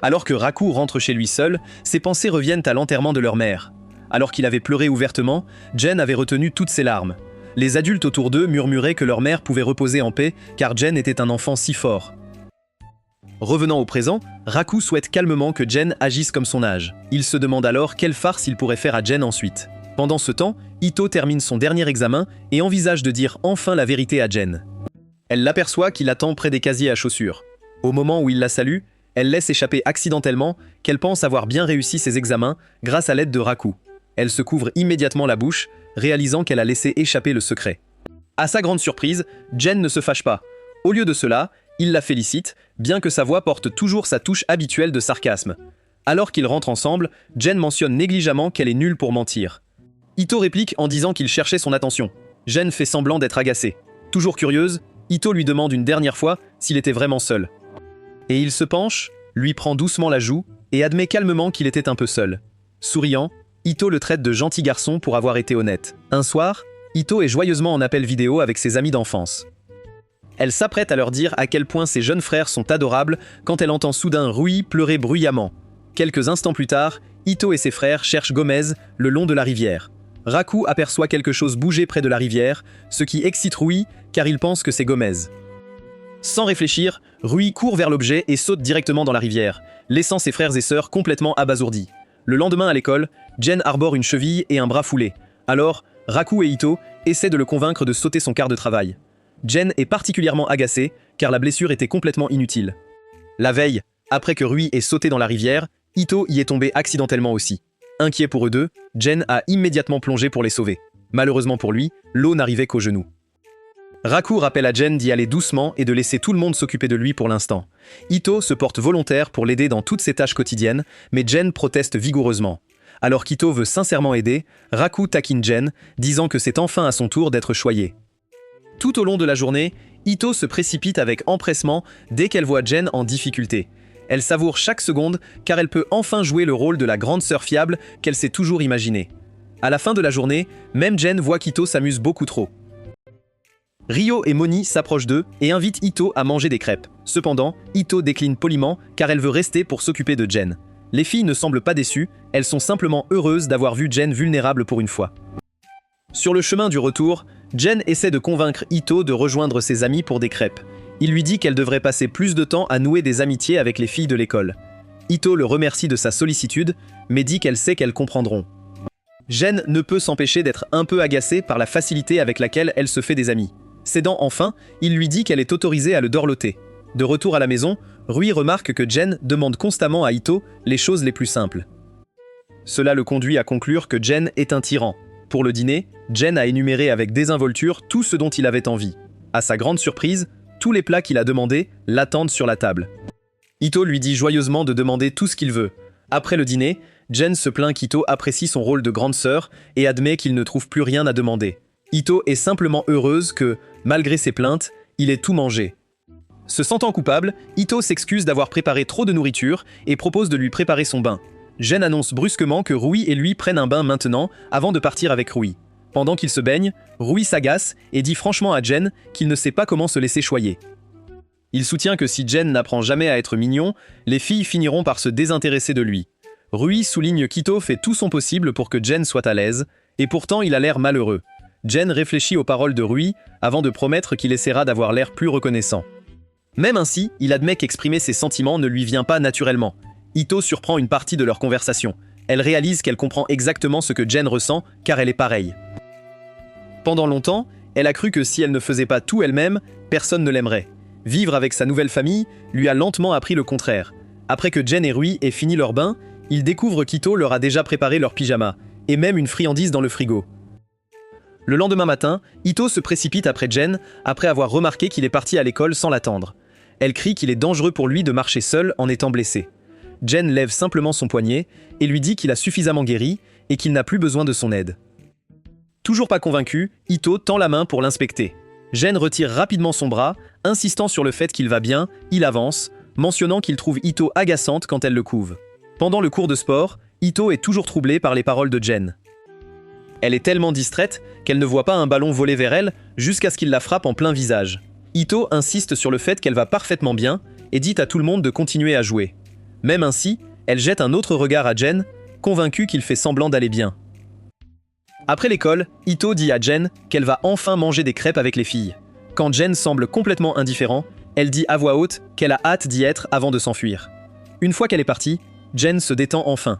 Speaker 1: Alors que Raku rentre chez lui seul, ses pensées reviennent à l'enterrement de leur mère. Alors qu'il avait pleuré ouvertement, Jen avait retenu toutes ses larmes. Les adultes autour d'eux murmuraient que leur mère pouvait reposer en paix, car Jen était un enfant si fort. Revenant au présent, Raku souhaite calmement que Jen agisse comme son âge. Il se demande alors quelle farce il pourrait faire à Jen ensuite. Pendant ce temps, Ito termine son dernier examen et envisage de dire enfin la vérité à Jen. Elle l'aperçoit qu'il attend près des casiers à chaussures. Au moment où il la salue, elle laisse échapper accidentellement qu'elle pense avoir bien réussi ses examens grâce à l'aide de Raku. Elle se couvre immédiatement la bouche, réalisant qu'elle a laissé échapper le secret. À sa grande surprise, Jen ne se fâche pas. Au lieu de cela, il la félicite, bien que sa voix porte toujours sa touche habituelle de sarcasme. Alors qu'ils rentrent ensemble, Jen mentionne négligemment qu'elle est nulle pour mentir. Ito réplique en disant qu'il cherchait son attention. Jen fait semblant d'être agacée. Toujours curieuse, Ito lui demande une dernière fois s'il était vraiment seul. Et il se penche, lui prend doucement la joue et admet calmement qu'il était un peu seul. Souriant, Ito le traite de gentil garçon pour avoir été honnête. Un soir, Ito est joyeusement en appel vidéo avec ses amis d'enfance. Elle s'apprête à leur dire à quel point ses jeunes frères sont adorables quand elle entend soudain Rui pleurer bruyamment. Quelques instants plus tard, Ito et ses frères cherchent Gomez le long de la rivière. Raku aperçoit quelque chose bouger près de la rivière, ce qui excite Rui car il pense que c'est Gomez. Sans réfléchir, Rui court vers l'objet et saute directement dans la rivière, laissant ses frères et sœurs complètement abasourdis. Le lendemain à l'école, Jen arbore une cheville et un bras foulé. Alors, Raku et Ito essaient de le convaincre de sauter son quart de travail. Jen est particulièrement agacée car la blessure était complètement inutile. La veille, après que Rui ait sauté dans la rivière, Ito y est tombé accidentellement aussi. Inquiet pour eux deux, Jen a immédiatement plongé pour les sauver. Malheureusement pour lui, l'eau n'arrivait qu'aux genoux. Raku rappelle à Jen d'y aller doucement et de laisser tout le monde s'occuper de lui pour l'instant. Ito se porte volontaire pour l'aider dans toutes ses tâches quotidiennes, mais Jen proteste vigoureusement. Alors qu'Ito veut sincèrement aider, Raku taquine Jen, disant que c'est enfin à son tour d'être choyée. Tout au long de la journée, Ito se précipite avec empressement dès qu'elle voit Jen en difficulté. Elle savoure chaque seconde car elle peut enfin jouer le rôle de la grande sœur fiable qu'elle s'est toujours imaginée. À la fin de la journée, même Jen voit qu'Ito s'amuse beaucoup trop. Ryo et Moni s'approchent d'eux et invitent Ito à manger des crêpes. Cependant, Ito décline poliment car elle veut rester pour s'occuper de Jen. Les filles ne semblent pas déçues, elles sont simplement heureuses d'avoir vu Jen vulnérable pour une fois. Sur le chemin du retour, Jen essaie de convaincre Ito de rejoindre ses amis pour des crêpes. Il lui dit qu'elle devrait passer plus de temps à nouer des amitiés avec les filles de l'école. Ito le remercie de sa sollicitude, mais dit qu'elle sait qu'elles comprendront. Jen ne peut s'empêcher d'être un peu agacée par la facilité avec laquelle elle se fait des amis. Cédant enfin, il lui dit qu'elle est autorisée à le dorloter. De retour à la maison, Rui remarque que Jen demande constamment à Ito les choses les plus simples. Cela le conduit à conclure que Jen est un tyran. Pour le dîner, Jen a énuméré avec désinvolture tout ce dont il avait envie. À sa grande surprise, tous les plats qu'il a demandés l'attendent sur la table. Ito lui dit joyeusement de demander tout ce qu'il veut. Après le dîner, Jen se plaint qu'Ito apprécie son rôle de grande sœur et admet qu'il ne trouve plus rien à demander. Ito est simplement heureuse que, malgré ses plaintes, il ait tout mangé. Se sentant coupable, Ito s'excuse d'avoir préparé trop de nourriture et propose de lui préparer son bain. Jen annonce brusquement que Rui et lui prennent un bain maintenant avant de partir avec Rui. Pendant qu'il se baigne, Rui s'agace et dit franchement à Jen qu'il ne sait pas comment se laisser choyer. Il soutient que si Jen n'apprend jamais à être mignon, les filles finiront par se désintéresser de lui. Rui souligne qu'Ito fait tout son possible pour que Jen soit à l'aise, et pourtant il a l'air malheureux. Jen réfléchit aux paroles de Rui avant de promettre qu'il essaiera d'avoir l'air plus reconnaissant. Même ainsi, il admet qu'exprimer ses sentiments ne lui vient pas naturellement. Ito surprend une partie de leur conversation. Elle réalise qu'elle comprend exactement ce que Jen ressent car elle est pareille. Pendant longtemps, elle a cru que si elle ne faisait pas tout elle-même, personne ne l'aimerait. Vivre avec sa nouvelle famille lui a lentement appris le contraire. Après que Jen et Rui aient fini leur bain, ils découvrent qu'Ito leur a déjà préparé leur pyjama, et même une friandise dans le frigo. Le lendemain matin, Ito se précipite après Jen, après avoir remarqué qu'il est parti à l'école sans l'attendre. Elle crie qu'il est dangereux pour lui de marcher seul en étant blessé. Jen lève simplement son poignet et lui dit qu'il a suffisamment guéri et qu'il n'a plus besoin de son aide. Toujours pas convaincu, Ito tend la main pour l'inspecter. Jen retire rapidement son bras, insistant sur le fait qu'il va bien, il avance, mentionnant qu'il trouve Ito agaçante quand elle le couve. Pendant le cours de sport, Ito est toujours troublée par les paroles de Jen. Elle est tellement distraite qu'elle ne voit pas un ballon voler vers elle jusqu'à ce qu'il la frappe en plein visage. Ito insiste sur le fait qu'elle va parfaitement bien et dit à tout le monde de continuer à jouer. Même ainsi, elle jette un autre regard à Jen, convaincue qu'il fait semblant d'aller bien. Après l'école, Ito dit à Jen qu'elle va enfin manger des crêpes avec les filles. Quand Jen semble complètement indifférent, elle dit à voix haute qu'elle a hâte d'y être avant de s'enfuir. Une fois qu'elle est partie, Jen se détend enfin.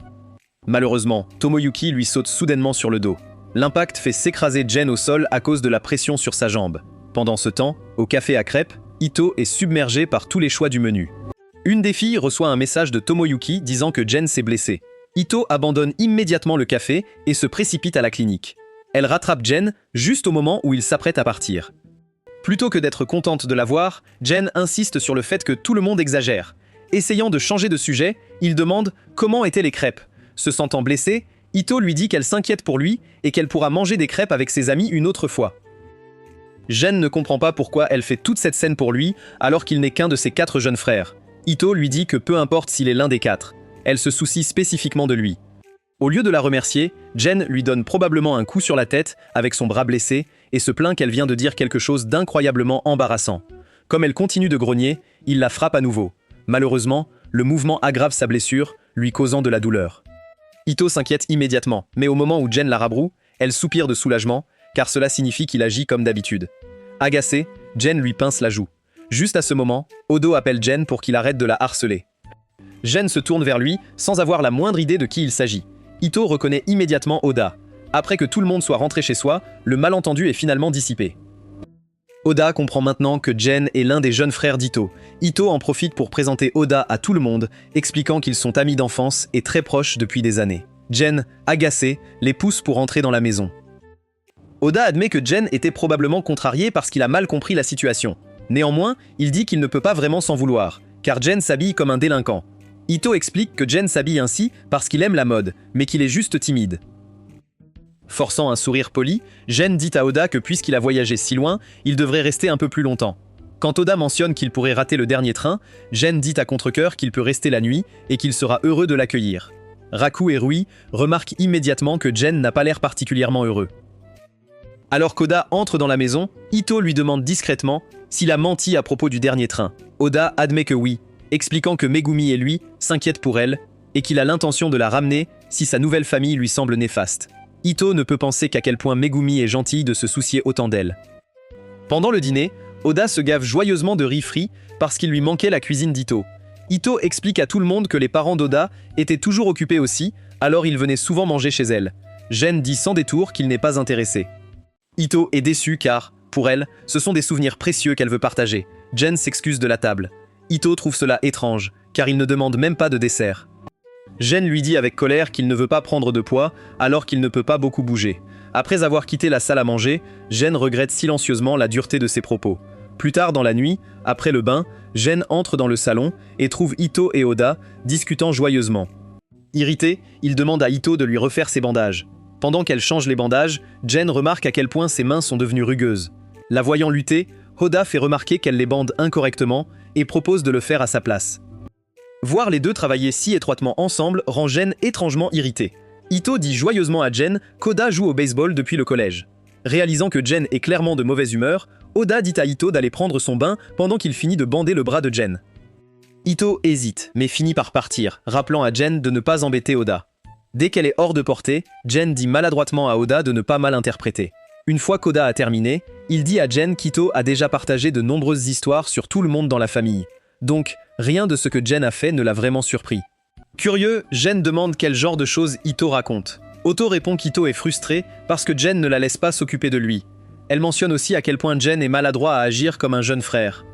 Speaker 1: Malheureusement, Tomoyuki lui saute soudainement sur le dos. L'impact fait s'écraser Jen au sol à cause de la pression sur sa jambe. Pendant ce temps, au café à crêpes, Ito est submergé par tous les choix du menu. Une des filles reçoit un message de Tomoyuki disant que Jen s'est blessée. Ito abandonne immédiatement le café et se précipite à la clinique. Elle rattrape Jen juste au moment où il s'apprête à partir. Plutôt que d'être contente de la voir, Jen insiste sur le fait que tout le monde exagère. Essayant de changer de sujet, il demande comment étaient les crêpes. Se sentant blessée, Ito lui dit qu'elle s'inquiète pour lui et qu'elle pourra manger des crêpes avec ses amis une autre fois. Jen ne comprend pas pourquoi elle fait toute cette scène pour lui alors qu'il n'est qu'un de ses 4 jeunes frères. Ito lui dit que peu importe s'il est l'un des 4, elle se soucie spécifiquement de lui. Au lieu de la remercier, Jen lui donne probablement un coup sur la tête avec son bras blessé et se plaint qu'elle vient de dire quelque chose d'incroyablement embarrassant. Comme elle continue de grogner, il la frappe à nouveau. Malheureusement, le mouvement aggrave sa blessure, lui causant de la douleur. Ito s'inquiète immédiatement, mais au moment où Jen la rabroue, elle soupire de soulagement, car cela signifie qu'il agit comme d'habitude. Agacée, Jen lui pince la joue. Juste à ce moment, Odo appelle Jen pour qu'il arrête de la harceler. Jen se tourne vers lui, sans avoir la moindre idée de qui il s'agit. Ito reconnaît immédiatement Oda. Après que tout le monde soit rentré chez soi, le malentendu est finalement dissipé. Oda comprend maintenant que Jen est l'un des jeunes frères d'Ito. Ito en profite pour présenter Oda à tout le monde, expliquant qu'ils sont amis d'enfance et très proches depuis des années. Jen, agacée, les pousse pour entrer dans la maison. Oda admet que Jen était probablement contrarié parce qu'il a mal compris la situation. Néanmoins, il dit qu'il ne peut pas vraiment s'en vouloir, car Jen s'habille comme un délinquant. Ito explique que Jen s'habille ainsi parce qu'il aime la mode, mais qu'il est juste timide. Forçant un sourire poli, Jen dit à Oda que puisqu'il a voyagé si loin, il devrait rester un peu plus longtemps. Quand Oda mentionne qu'il pourrait rater le dernier train, Jen dit à contre-cœur qu'il peut rester la nuit et qu'il sera heureux de l'accueillir. Raku et Rui remarquent immédiatement que Jen n'a pas l'air particulièrement heureux. Alors qu'Oda entre dans la maison, Ito lui demande discrètement s'il a menti à propos du dernier train. Oda admet que oui, expliquant que Megumi et lui s'inquiètent pour elle et qu'il a l'intention de la ramener si sa nouvelle famille lui semble néfaste. Ito ne peut penser qu'à quel point Megumi est gentille de se soucier autant d'elle. Pendant le dîner, Oda se gave joyeusement de riz frit parce qu'il lui manquait la cuisine d'Ito. Ito explique à tout le monde que les parents d'Oda étaient toujours occupés aussi, alors il venait souvent manger chez elle. Jen dit sans détour qu'il n'est pas intéressé. Ito est déçu car, pour elle, ce sont des souvenirs précieux qu'elle veut partager. Jen s'excuse de la table. Ito trouve cela étrange, car il ne demande même pas de dessert. Jen lui dit avec colère qu'il ne veut pas prendre de poids, alors qu'il ne peut pas beaucoup bouger. Après avoir quitté la salle à manger, Jen regrette silencieusement la dureté de ses propos. Plus tard dans la nuit, après le bain, Jen entre dans le salon et trouve Ito et Oda discutant joyeusement. Irrité, il demande à Ito de lui refaire ses bandages. Pendant qu'elle change les bandages, Jen remarque à quel point ses mains sont devenues rugueuses. La voyant lutter, Oda fait remarquer qu'elle les bande incorrectement et propose de le faire à sa place. Voir les deux travailler si étroitement ensemble rend Jen étrangement irritée. Ito dit joyeusement à Jen qu'Oda joue au baseball depuis le collège. Réalisant que Jen est clairement de mauvaise humeur, Oda dit à Ito d'aller prendre son bain pendant qu'il finit de bander le bras de Jen. Ito hésite, mais finit par partir, rappelant à Jen de ne pas embêter Oda. Dès qu'elle est hors de portée, Jen dit maladroitement à Oda de ne pas mal interpréter. Une fois qu'Oda a terminé, il dit à Jen qu'Ito a déjà partagé de nombreuses histoires sur tout le monde dans la famille. Donc, rien de ce que Jen a fait ne l'a vraiment surpris. Curieux, Jen demande quel genre de choses Ito raconte. Ito répond qu'Ito est frustré parce que Jen ne la laisse pas s'occuper de lui. Elle mentionne aussi à quel point Jen est maladroit à agir comme un jeune frère.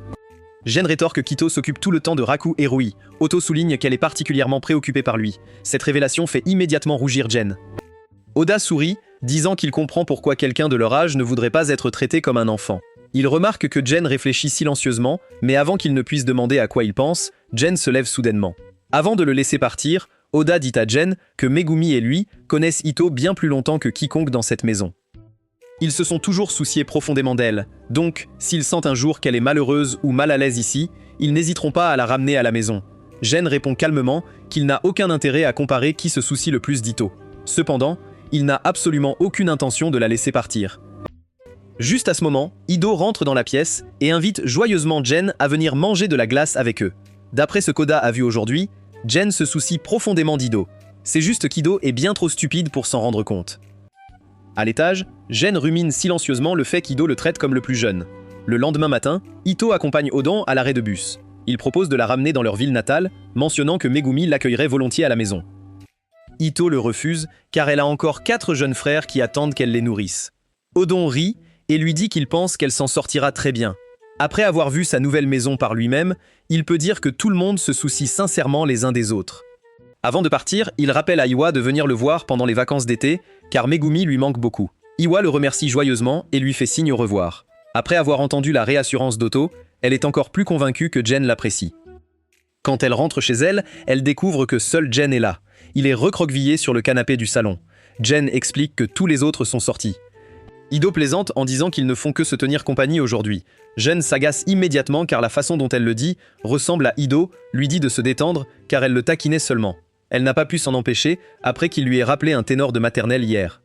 Speaker 1: Jen rétorque qu'Ito s'occupe tout le temps de Raku et Rui. Ito souligne qu'elle est particulièrement préoccupée par lui. Cette révélation fait immédiatement rougir Jen. Oda sourit, disant qu'il comprend pourquoi quelqu'un de leur âge ne voudrait pas être traité comme un enfant. Il remarque que Jen réfléchit silencieusement, mais avant qu'il ne puisse demander à quoi il pense, Jen se lève soudainement. Avant de le laisser partir, Oda dit à Jen que Megumi et lui connaissent Ito bien plus longtemps que quiconque dans cette maison. Ils se sont toujours souciés profondément d'elle, donc s'ils sentent un jour qu'elle est malheureuse ou mal à l'aise ici, ils n'hésiteront pas à la ramener à la maison. Jen répond calmement qu'il n'a aucun intérêt à comparer qui se soucie le plus d'Ito. Cependant, il n'a absolument aucune intention de la laisser partir. Juste à ce moment, Ido rentre dans la pièce et invite joyeusement Jen à venir manger de la glace avec eux. D'après ce qu'Oda a vu aujourd'hui, Jen se soucie profondément d'Ido. C'est juste qu'Ido est bien trop stupide pour s'en rendre compte. À l'étage, Jen rumine silencieusement le fait qu'Ido le traite comme le plus jeune. Le lendemain matin, Ito accompagne Odan à l'arrêt de bus. Il propose de la ramener dans leur ville natale, mentionnant que Megumi l'accueillerait volontiers à la maison. Ito le refuse, car elle a encore 4 jeunes frères qui attendent qu'elle les nourrisse. Odon rit et lui dit qu'il pense qu'elle s'en sortira très bien. Après avoir vu sa nouvelle maison par lui-même, il peut dire que tout le monde se soucie sincèrement les uns des autres. Avant de partir, il rappelle à Iwa de venir le voir pendant les vacances d'été, car Megumi lui manque beaucoup. Iwa le remercie joyeusement et lui fait signe au revoir. Après avoir entendu la réassurance d'Oto, elle est encore plus convaincue que Jen l'apprécie. Quand elle rentre chez elle, elle découvre que seul Jen est là. Il est recroquevillé sur le canapé du salon. Jen explique que tous les autres sont sortis. Ido plaisante en disant qu'ils ne font que se tenir compagnie aujourd'hui. Jen s'agace immédiatement car la façon dont elle le dit ressemble à Ido, lui dit de se détendre car elle le taquinait seulement. Elle n'a pas pu s'en empêcher après qu'il lui ait rappelé un ténor de maternelle hier.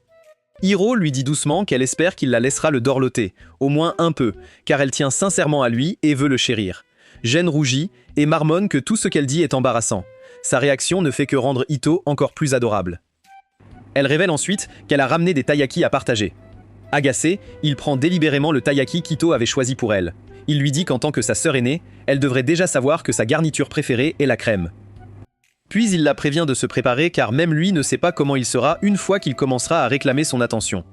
Speaker 1: Hiro lui dit doucement qu'elle espère qu'il la laissera le dorloter, au moins un peu, car elle tient sincèrement à lui et veut le chérir. Jen rougit et marmonne que tout ce qu'elle dit est embarrassant. Sa réaction ne fait que rendre Ito encore plus adorable. Elle révèle ensuite qu'elle a ramené des taiyaki à partager. Agacé, il prend délibérément le taiyaki qu'Ito avait choisi pour elle. Il lui dit qu'en tant que sa sœur aînée, elle devrait déjà savoir que sa garniture préférée est la crème. Puis il la prévient de se préparer car même lui ne sait pas comment il sera une fois qu'il commencera à réclamer son attention.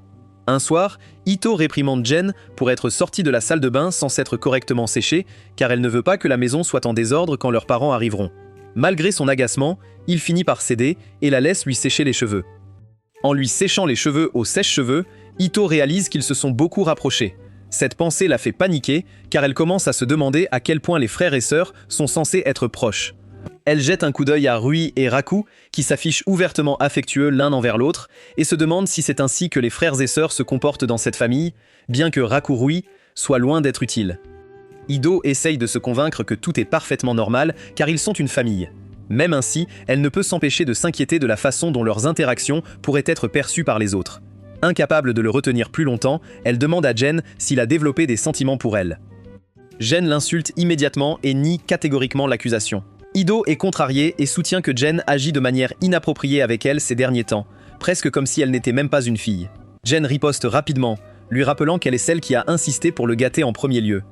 Speaker 1: Un soir, Ito réprimande Jen pour être sortie de la salle de bain sans s'être correctement séchée car elle ne veut pas que la maison soit en désordre quand leurs parents arriveront. Malgré son agacement, il finit par céder et la laisse lui sécher les cheveux. En lui séchant les cheveux au sèche-cheveux, Ito réalise qu'ils se sont beaucoup rapprochés. Cette pensée la fait paniquer car elle commence à se demander à quel point les frères et sœurs sont censés être proches. Elle jette un coup d'œil à Rui et Raku, qui s'affichent ouvertement affectueux l'un envers l'autre, et se demande si c'est ainsi que les frères et sœurs se comportent dans cette famille, bien que Raku-Rui soit loin d'être utile. Ido essaye de se convaincre que tout est parfaitement normal, car ils sont une famille. Même ainsi, elle ne peut s'empêcher de s'inquiéter de la façon dont leurs interactions pourraient être perçues par les autres. Incapable de le retenir plus longtemps, elle demande à Jen s'il a développé des sentiments pour elle. Jen l'insulte immédiatement et nie catégoriquement l'accusation. Ido est contrariée et soutient que Jen agit de manière inappropriée avec elle ces derniers temps, presque comme si elle n'était même pas une fille. Jen riposte rapidement, lui rappelant qu'elle est celle qui a insisté pour le gâter en premier lieu.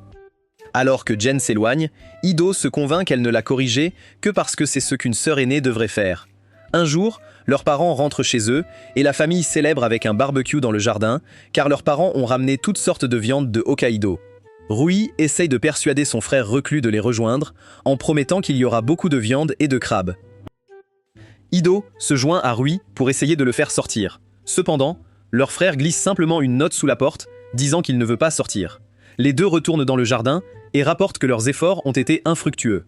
Speaker 1: Alors que Jen s'éloigne, Ido se convainc qu'elle ne l'a corrigé que parce que c'est ce qu'une sœur aînée devrait faire. Un jour, leurs parents rentrent chez eux et la famille célèbre avec un barbecue dans le jardin, car leurs parents ont ramené toutes sortes de viandes de Hokkaido. Rui essaye de persuader son frère reclus de les rejoindre, en promettant qu'il y aura beaucoup de viande et de crabes. Ido se joint à Rui pour essayer de le faire sortir. Cependant, leur frère glisse simplement une note sous la porte, disant qu'il ne veut pas sortir. Les deux retournent dans le jardin et rapportent que leurs efforts ont été infructueux.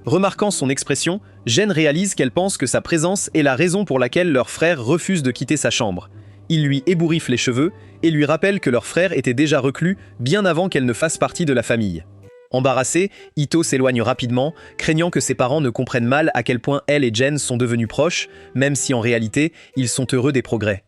Speaker 1: Remarquant son expression, Jen réalise qu'elle pense que sa présence est la raison pour laquelle leur frère refuse de quitter sa chambre. Il lui ébouriffe les cheveux et lui rappelle que leur frère était déjà reclus bien avant qu'elle ne fasse partie de la famille. Embarrassée, Ito s'éloigne rapidement, craignant que ses parents ne comprennent mal à quel point elle et Jen sont devenus proches, même si en réalité, ils sont heureux des progrès.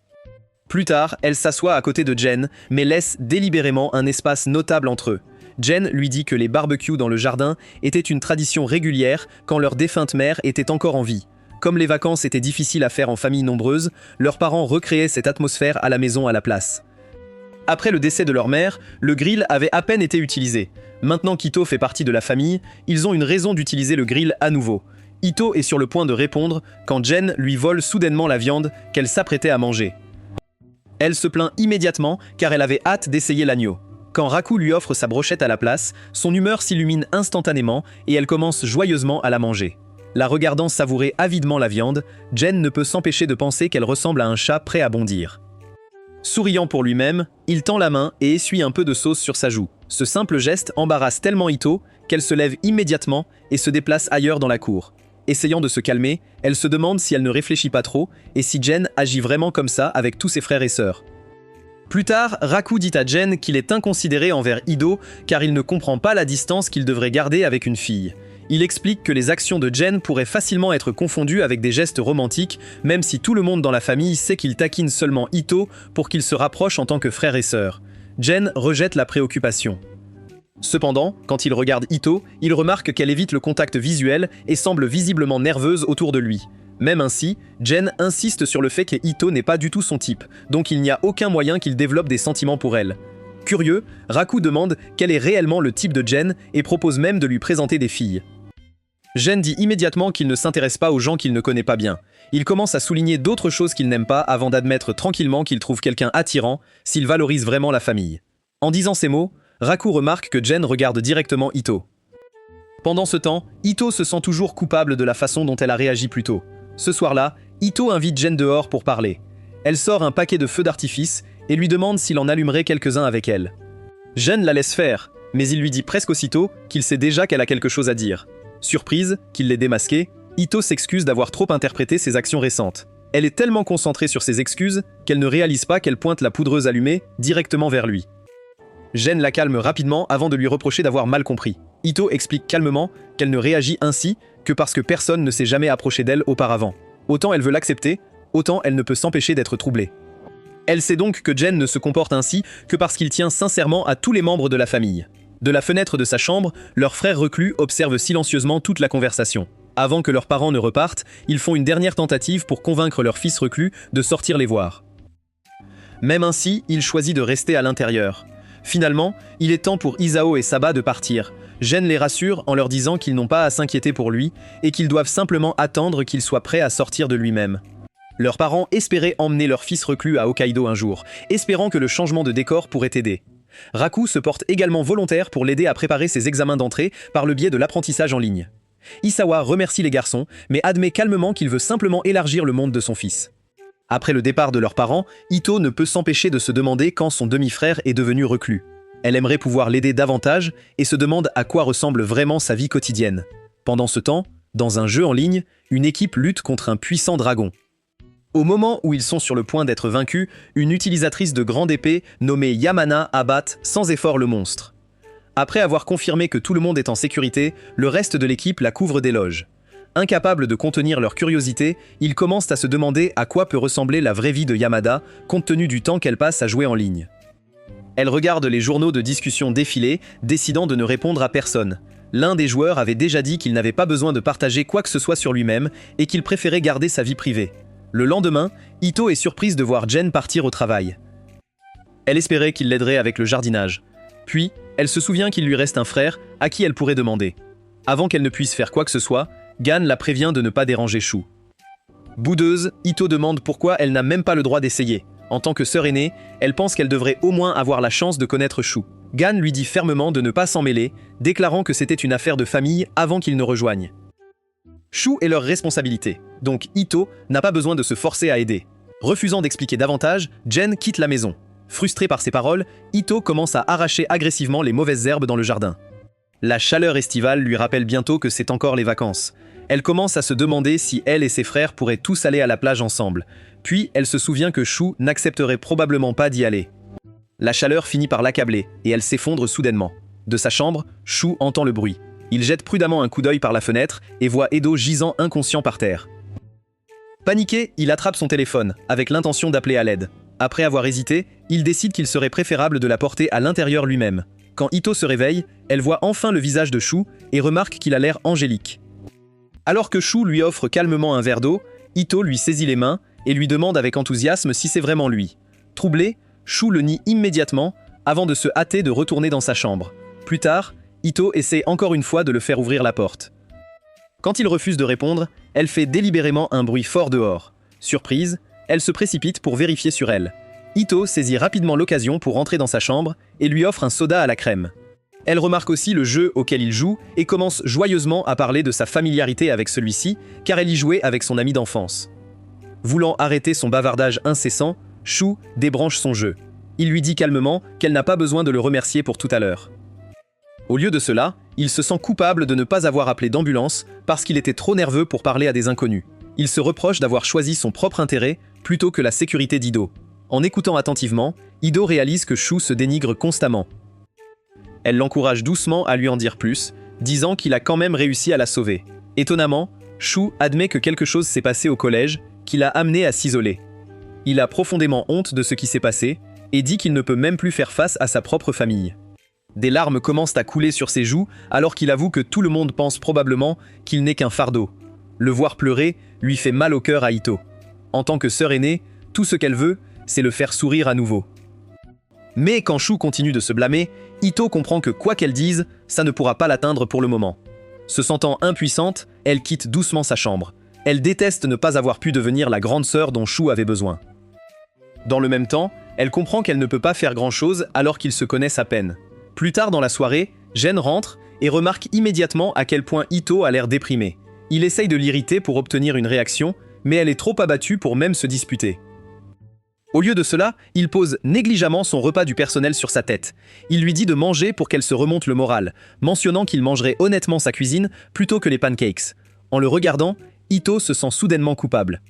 Speaker 1: Plus tard, elle s'assoit à côté de Jen, mais laisse délibérément un espace notable entre eux. Jen lui dit que les barbecues dans le jardin étaient une tradition régulière quand leur défunte mère était encore en vie. Comme les vacances étaient difficiles à faire en famille nombreuse, leurs parents recréaient cette atmosphère à la maison à la place. Après le décès de leur mère, le grill avait à peine été utilisé. Maintenant qu'Ito fait partie de la famille, ils ont une raison d'utiliser le grill à nouveau. Ito est sur le point de répondre quand Jen lui vole soudainement la viande qu'elle s'apprêtait à manger. Elle se plaint immédiatement car elle avait hâte d'essayer l'agneau. Quand Raku lui offre sa brochette à la place, son humeur s'illumine instantanément et elle commence joyeusement à la manger. La regardant savourer avidement la viande, Jen ne peut s'empêcher de penser qu'elle ressemble à un chat prêt à bondir. Souriant pour lui-même, il tend la main et essuie un peu de sauce sur sa joue. Ce simple geste embarrasse tellement Ito qu'elle se lève immédiatement et se déplace ailleurs dans la cour. Essayant de se calmer, elle se demande si elle ne réfléchit pas trop et si Jen agit vraiment comme ça avec tous ses frères et sœurs. Plus tard, Raku dit à Jen qu'il est inconsidéré envers Ido car il ne comprend pas la distance qu'il devrait garder avec une fille. Il explique que les actions de Jen pourraient facilement être confondues avec des gestes romantiques, même si tout le monde dans la famille sait qu'il taquine seulement Ito pour qu'ils se rapprochent en tant que frère et sœur. Jen rejette la préoccupation. Cependant, quand il regarde Ito, il remarque qu'elle évite le contact visuel et semble visiblement nerveuse autour de lui. Même ainsi, Jen insiste sur le fait que Ito n'est pas du tout son type, donc il n'y a aucun moyen qu'il développe des sentiments pour elle. Curieux, Raku demande quel est réellement le type de Jen et propose même de lui présenter des filles. Jen dit immédiatement qu'il ne s'intéresse pas aux gens qu'il ne connaît pas bien. Il commence à souligner d'autres choses qu'il n'aime pas avant d'admettre tranquillement qu'il trouve quelqu'un attirant s'il valorise vraiment la famille. En disant ces mots, Raku remarque que Jen regarde directement Ito. Pendant ce temps, Ito se sent toujours coupable de la façon dont elle a réagi plus tôt. Ce soir-là, Ito invite Jen dehors pour parler. Elle sort un paquet de feux d'artifice et lui demande s'il en allumerait quelques-uns avec elle. Jen la laisse faire, mais il lui dit presque aussitôt qu'il sait déjà qu'elle a quelque chose à dire. Surprise qu'il l'ait démasqué, Ito s'excuse d'avoir trop interprété ses actions récentes. Elle est tellement concentrée sur ses excuses qu'elle ne réalise pas qu'elle pointe la poudreuse allumée directement vers lui. Jen la calme rapidement avant de lui reprocher d'avoir mal compris. Ito explique calmement qu'elle ne réagit ainsi que parce que personne ne s'est jamais approché d'elle auparavant. Autant elle veut l'accepter, autant elle ne peut s'empêcher d'être troublée. Elle sait donc que Jen ne se comporte ainsi que parce qu'il tient sincèrement à tous les membres de la famille. De la fenêtre de sa chambre, leur frère reclus observe silencieusement toute la conversation. Avant que leurs parents ne repartent, ils font une dernière tentative pour convaincre leur fils reclus de sortir les voir. Même ainsi, il choisit de rester à l'intérieur. Finalement, il est temps pour Isao et Saba de partir. Jen les rassure en leur disant qu'ils n'ont pas à s'inquiéter pour lui et qu'ils doivent simplement attendre qu'il soit prêt à sortir de lui-même. Leurs parents espéraient emmener leur fils reclus à Hokkaido un jour, espérant que le changement de décor pourrait aider. Raku se porte également volontaire pour l'aider à préparer ses examens d'entrée par le biais de l'apprentissage en ligne. Isawa remercie les garçons, mais admet calmement qu'il veut simplement élargir le monde de son fils. Après le départ de leurs parents, Ito ne peut s'empêcher de se demander quand son demi-frère est devenu reclus. Elle aimerait pouvoir l'aider davantage et se demande à quoi ressemble vraiment sa vie quotidienne. Pendant ce temps, dans un jeu en ligne, une équipe lutte contre un puissant dragon. Au moment où ils sont sur le point d'être vaincus, une utilisatrice de grande épée nommée Yamana abat sans effort le monstre. Après avoir confirmé que tout le monde est en sécurité, le reste de l'équipe la couvre d'éloges. Incapables de contenir leur curiosité, ils commencent à se demander à quoi peut ressembler la vraie vie de Yamada, compte tenu du temps qu'elle passe à jouer en ligne. Elle regarde les journaux de discussion défiler, décidant de ne répondre à personne. L'un des joueurs avait déjà dit qu'il n'avait pas besoin de partager quoi que ce soit sur lui-même et qu'il préférait garder sa vie privée. Le lendemain, Ito est surprise de voir Jen partir au travail. Elle espérait qu'il l'aiderait avec le jardinage. Puis, elle se souvient qu'il lui reste un frère à qui elle pourrait demander. Avant qu'elle ne puisse faire quoi que ce soit, Gan la prévient de ne pas déranger Shu. Boudeuse, Ito demande pourquoi elle n'a même pas le droit d'essayer. En tant que sœur aînée, elle pense qu'elle devrait au moins avoir la chance de connaître Shu. Gan lui dit fermement de ne pas s'en mêler, déclarant que c'était une affaire de famille avant qu'ils ne rejoignent. Shu est leur responsabilité, donc Ito n'a pas besoin de se forcer à aider. Refusant d'expliquer davantage, Jen quitte la maison. Frustrée par ses paroles, Ito commence à arracher agressivement les mauvaises herbes dans le jardin. La chaleur estivale lui rappelle bientôt que c'est encore les vacances. Elle commence à se demander si elle et ses frères pourraient tous aller à la plage ensemble. Puis elle se souvient que Shu n'accepterait probablement pas d'y aller. La chaleur finit par l'accabler et elle s'effondre soudainement. De sa chambre, Shu entend le bruit. Il jette prudemment un coup d'œil par la fenêtre et voit Edo gisant inconscient par terre. Paniqué, il attrape son téléphone, avec l'intention d'appeler à l'aide. Après avoir hésité, il décide qu'il serait préférable de la porter à l'intérieur lui-même. Quand Ito se réveille, elle voit enfin le visage de Shu et remarque qu'il a l'air angélique. Alors que Shu lui offre calmement un verre d'eau, Ito lui saisit les mains et lui demande avec enthousiasme si c'est vraiment lui. Troublé, Shu le nie immédiatement avant de se hâter de retourner dans sa chambre. Plus tard, Ito essaie encore une fois de le faire ouvrir la porte. Quand il refuse de répondre, elle fait délibérément un bruit fort dehors. Surprise, elle se précipite pour vérifier sur elle. Ito saisit rapidement l'occasion pour entrer dans sa chambre et lui offre un soda à la crème. Elle remarque aussi le jeu auquel il joue et commence joyeusement à parler de sa familiarité avec celui-ci, car elle y jouait avec son ami d'enfance. Voulant arrêter son bavardage incessant, Shu débranche son jeu. Il lui dit calmement qu'elle n'a pas besoin de le remercier pour tout à l'heure. Au lieu de cela, il se sent coupable de ne pas avoir appelé d'ambulance parce qu'il était trop nerveux pour parler à des inconnus. Il se reproche d'avoir choisi son propre intérêt plutôt que la sécurité d'Ido. En écoutant attentivement, Ido réalise que Shu se dénigre constamment. Elle l'encourage doucement à lui en dire plus, disant qu'il a quand même réussi à la sauver. Étonnamment, Shu admet que quelque chose s'est passé au collège qui l'a amené à s'isoler. Il a profondément honte de ce qui s'est passé et dit qu'il ne peut même plus faire face à sa propre famille. Des larmes commencent à couler sur ses joues alors qu'il avoue que tout le monde pense probablement qu'il n'est qu'un fardeau. Le voir pleurer lui fait mal au cœur à Ito. En tant que sœur aînée, tout ce qu'elle veut, c'est le faire sourire à nouveau. Mais quand Shu continue de se blâmer, Ito comprend que quoi qu'elle dise, ça ne pourra pas l'atteindre pour le moment. Se sentant impuissante, elle quitte doucement sa chambre. Elle déteste ne pas avoir pu devenir la grande sœur dont Shu avait besoin. Dans le même temps, elle comprend qu'elle ne peut pas faire grand-chose alors qu'ils se connaissent à peine. Plus tard dans la soirée, Jen rentre et remarque immédiatement à quel point Ito a l'air déprimé. Il essaye de l'irriter pour obtenir une réaction, mais elle est trop abattue pour même se disputer. Au lieu de cela, il pose négligemment son repas du personnel sur sa tête. Il lui dit de manger pour qu'elle se remonte le moral, mentionnant qu'il mangerait honnêtement sa cuisine plutôt que les pancakes. En le regardant, Ito se sent soudainement coupable.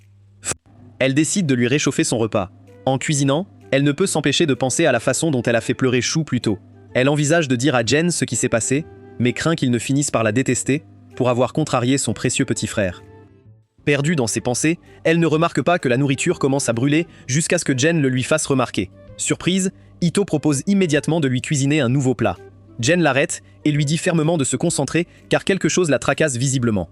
Speaker 1: Elle décide de lui réchauffer son repas. En cuisinant, elle ne peut s'empêcher de penser à la façon dont elle a fait pleurer Shu plus tôt. Elle envisage de dire à Jen ce qui s'est passé, mais craint qu'il ne finisse par la détester pour avoir contrarié son précieux petit frère. Perdue dans ses pensées, elle ne remarque pas que la nourriture commence à brûler jusqu'à ce que Jen le lui fasse remarquer. Surprise, Ito propose immédiatement de lui cuisiner un nouveau plat. Jen l'arrête et lui dit fermement de se concentrer car quelque chose la tracasse visiblement.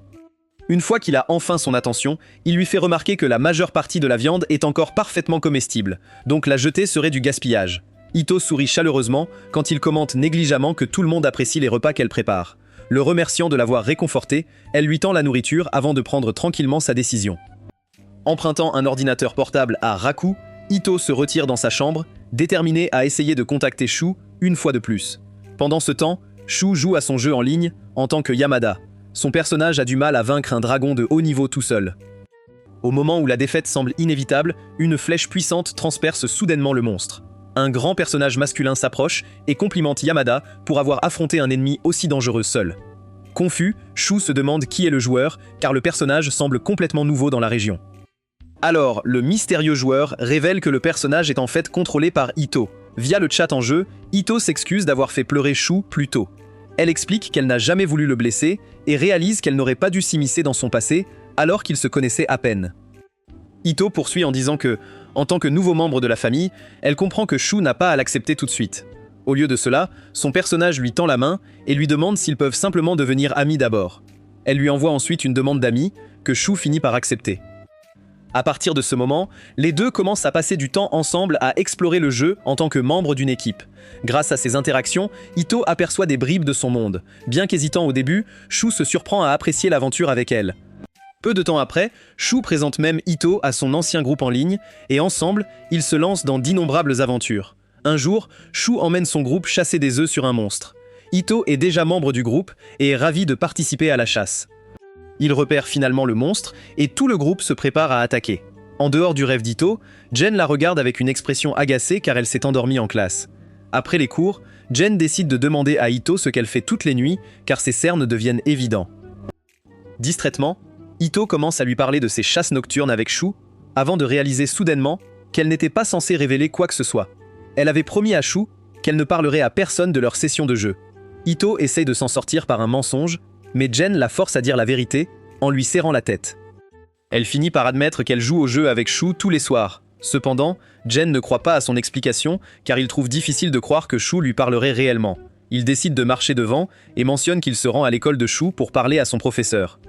Speaker 1: Une fois qu'il a enfin son attention, il lui fait remarquer que la majeure partie de la viande est encore parfaitement comestible, donc la jeter serait du gaspillage. Ito sourit chaleureusement quand il commente négligemment que tout le monde apprécie les repas qu'elle prépare. Le remerciant de l'avoir réconforté, elle lui tend la nourriture avant de prendre tranquillement sa décision. Empruntant un ordinateur portable à Raku, Ito se retire dans sa chambre, déterminé à essayer de contacter Shu une fois de plus. Pendant ce temps, Shu joue à son jeu en ligne en tant que Yamada. Son personnage a du mal à vaincre un dragon de haut niveau tout seul. Au moment où la défaite semble inévitable, une flèche puissante transperce soudainement le monstre. Un grand personnage masculin s'approche et complimente Yamada pour avoir affronté un ennemi aussi dangereux seul. Confus, Shu se demande qui est le joueur, car le personnage semble complètement nouveau dans la région. Alors, le mystérieux joueur révèle que le personnage est en fait contrôlé par Ito. Via le chat en jeu, Ito s'excuse d'avoir fait pleurer Shu plus tôt. Elle explique qu'elle n'a jamais voulu le blesser et réalise qu'elle n'aurait pas dû s'immiscer dans son passé alors qu'ils se connaissaient à peine. Ito poursuit en disant que, en tant que nouveau membre de la famille, elle comprend que Shu n'a pas à l'accepter tout de suite. Au lieu de cela, son personnage lui tend la main et lui demande s'ils peuvent simplement devenir amis d'abord. Elle lui envoie ensuite une demande d'amis, que Shu finit par accepter. À partir de ce moment, les deux commencent à passer du temps ensemble à explorer le jeu en tant que membres d'une équipe. Grâce à ces interactions, Ito aperçoit des bribes de son monde. Bien qu'hésitant au début, Shu se surprend à apprécier l'aventure avec elle. Peu de temps après, Shu présente même Ito à son ancien groupe en ligne, et ensemble, ils se lancent dans d'innombrables aventures. Un jour, Shu emmène son groupe chasser des œufs sur un monstre. Ito est déjà membre du groupe et est ravi de participer à la chasse. Il repère finalement le monstre et tout le groupe se prépare à attaquer. En dehors du rêve d'Ito, Jen la regarde avec une expression agacée car elle s'est endormie en classe. Après les cours, Jen décide de demander à Ito ce qu'elle fait toutes les nuits car ses cernes deviennent évidents. Distraitement, Ito commence à lui parler de ses chasses nocturnes avec Shu avant de réaliser soudainement qu'elle n'était pas censée révéler quoi que ce soit. Elle avait promis à Shu qu'elle ne parlerait à personne de leur session de jeu. Ito essaye de s'en sortir par un mensonge, mais Jen la force à dire la vérité en lui serrant la tête. Elle finit par admettre qu'elle joue au jeu avec Shu tous les soirs. Cependant, Jen ne croit pas à son explication car il trouve difficile de croire que Shu lui parlerait réellement. Il décide de marcher devant et mentionne qu'il se rend à l'école de Shu pour parler à son professeur.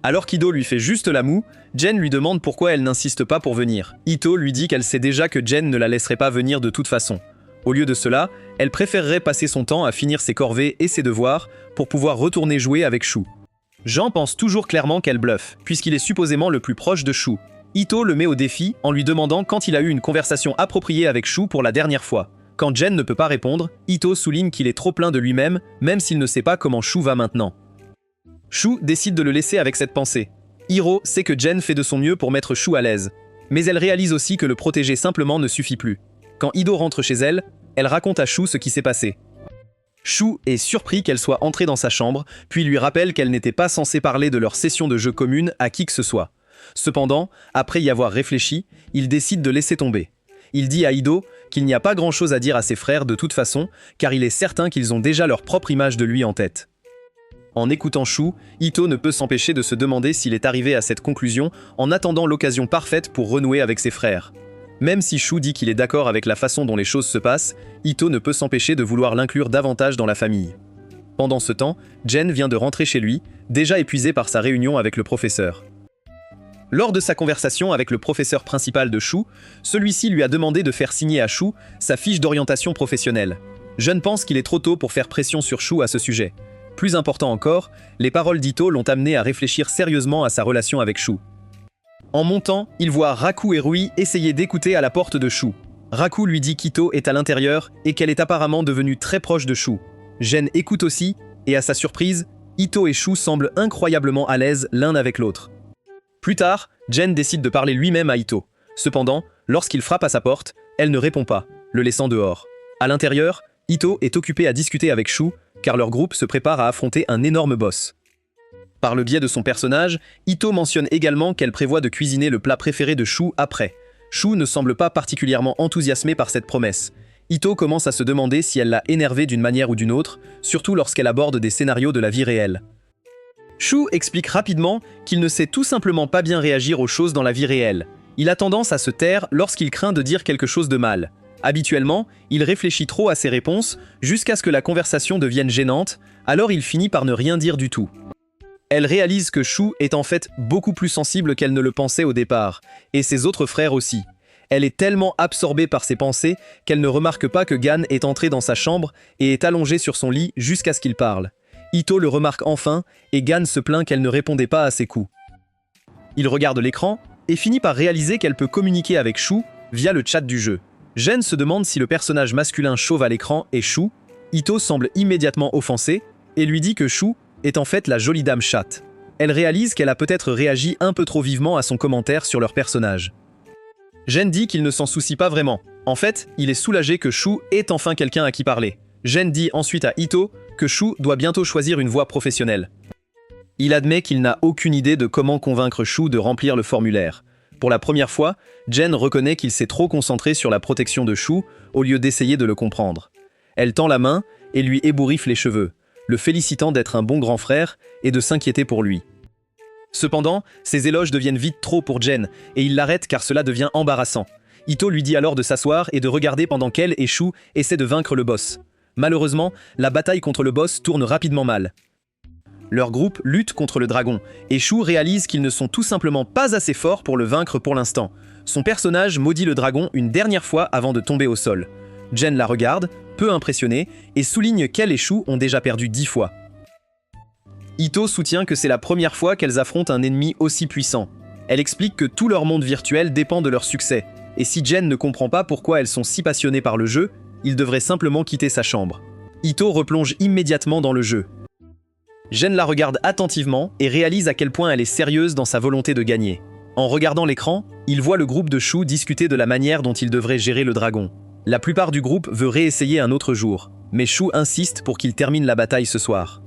Speaker 1: Alors qu'Ido lui fait juste la moue, Jen lui demande pourquoi elle n'insiste pas pour venir. Ito lui dit qu'elle sait déjà que Jen ne la laisserait pas venir de toute façon. Au lieu de cela, elle préférerait passer son temps à finir ses corvées et ses devoirs pour pouvoir retourner jouer avec Shu. Jean pense toujours clairement qu'elle bluffe, puisqu'il est supposément le plus proche de Shu. Ito le met au défi en lui demandant quand il a eu une conversation appropriée avec Shu pour la dernière fois. Quand Jen ne peut pas répondre, Ito souligne qu'il est trop plein de lui-même, même s'il ne sait pas comment Shu va maintenant. Shu décide de le laisser avec cette pensée. Hiro sait que Jen fait de son mieux pour mettre Shu à l'aise, mais elle réalise aussi que le protéger simplement ne suffit plus. Quand Ido rentre chez elle, elle raconte à Shu ce qui s'est passé. Shu est surpris qu'elle soit entrée dans sa chambre, puis lui rappelle qu'elle n'était pas censée parler de leur session de jeu commune à qui que ce soit. Cependant, après y avoir réfléchi, il décide de laisser tomber. Il dit à Ido qu'il n'y a pas grand-chose à dire à ses frères de toute façon, car il est certain qu'ils ont déjà leur propre image de lui en tête. En écoutant Shu, Ito ne peut s'empêcher de se demander s'il est arrivé à cette conclusion en attendant l'occasion parfaite pour renouer avec ses frères. Même si Shu dit qu'il est d'accord avec la façon dont les choses se passent, Ito ne peut s'empêcher de vouloir l'inclure davantage dans la famille. Pendant ce temps, Jen vient de rentrer chez lui, déjà épuisé par sa réunion avec le professeur. Lors de sa conversation avec le professeur principal de Shu, celui-ci lui a demandé de faire signer à Shu sa fiche d'orientation professionnelle. Jeune pense qu'il est trop tôt pour faire pression sur Shu à ce sujet. Plus important encore, les paroles d'Ito l'ont amené à réfléchir sérieusement à sa relation avec Shu. En montant, il voit Raku et Rui essayer d'écouter à la porte de Shu. Raku lui dit qu'Ito est à l'intérieur et qu'elle est apparemment devenue très proche de Shu. Gen écoute aussi, et à sa surprise, Ito et Shu semblent incroyablement à l'aise l'un avec l'autre. Plus tard, Gen décide de parler lui-même à Ito. Cependant, lorsqu'il frappe à sa porte, elle ne répond pas, le laissant dehors. À l'intérieur, Ito est occupé à discuter avec Shu, car leur groupe se prépare à affronter un énorme boss. Par le biais de son personnage, Ito mentionne également qu'elle prévoit de cuisiner le plat préféré de Shu après. Shu ne semble pas particulièrement enthousiasmée par cette promesse. Ito commence à se demander si elle l'a énervée d'une manière ou d'une autre, surtout lorsqu'elle aborde des scénarios de la vie réelle. Shu explique rapidement qu'il ne sait tout simplement pas bien réagir aux choses dans la vie réelle. Il a tendance à se taire lorsqu'il craint de dire quelque chose de mal. Habituellement, il réfléchit trop à ses réponses jusqu'à ce que la conversation devienne gênante, alors il finit par ne rien dire du tout. Elle réalise que Shu est en fait beaucoup plus sensible qu'elle ne le pensait au départ, et ses autres frères aussi. Elle est tellement absorbée par ses pensées qu'elle ne remarque pas que Gan est entré dans sa chambre et est allongé sur son lit jusqu'à ce qu'il parle. Ito le remarque enfin, et Gan se plaint qu'elle ne répondait pas à ses coups. Il regarde l'écran et finit par réaliser qu'elle peut communiquer avec Shu via le chat du jeu. Gen se demande si le personnage masculin chauve à l'écran est Shu. Ito semble immédiatement offensée et lui dit que Shu est en fait la jolie dame chatte. Elle réalise qu'elle a peut-être réagi un peu trop vivement à son commentaire sur leur personnage. Gen dit qu'il ne s'en soucie pas vraiment. En fait, il est soulagé que Shu ait enfin quelqu'un à qui parler. Gen dit ensuite à Ito que Shu doit bientôt choisir une voie professionnelle. Il admet qu'il n'a aucune idée de comment convaincre Shu de remplir le formulaire. Pour la première fois, Gen reconnaît qu'il s'est trop concentré sur la protection de Shu au lieu d'essayer de le comprendre. Elle tend la main et lui ébouriffe les cheveux, le félicitant d'être un bon grand frère et de s'inquiéter pour lui. Cependant, ses éloges deviennent vite trop pour Gen et il l'arrête car cela devient embarrassant. Ito lui dit alors de s'asseoir et de regarder pendant qu'elle et Shu essaient de vaincre le boss. Malheureusement, la bataille contre le boss tourne rapidement mal. Leur groupe lutte contre le dragon, et Shu réalise qu'ils ne sont tout simplement pas assez forts pour le vaincre pour l'instant. Son personnage maudit le dragon une dernière fois avant de tomber au sol. Gen la regarde, peu impressionnée, et souligne qu'elle et Shu ont déjà perdu 10 fois. Ito soutient que c'est la première fois qu'elles affrontent un ennemi aussi puissant. Elle explique que tout leur monde virtuel dépend de leur succès, et si Gen ne comprend pas pourquoi elles sont si passionnées par le jeu, il devrait simplement quitter sa chambre. Ito replonge immédiatement dans le jeu. Gen la regarde attentivement et réalise à quel point elle est sérieuse dans sa volonté de gagner. En regardant l'écran, il voit le groupe de Shu discuter de la manière dont il devrait gérer le dragon. La plupart du groupe veut réessayer un autre jour, mais Shu insiste pour qu'il termine la bataille ce soir.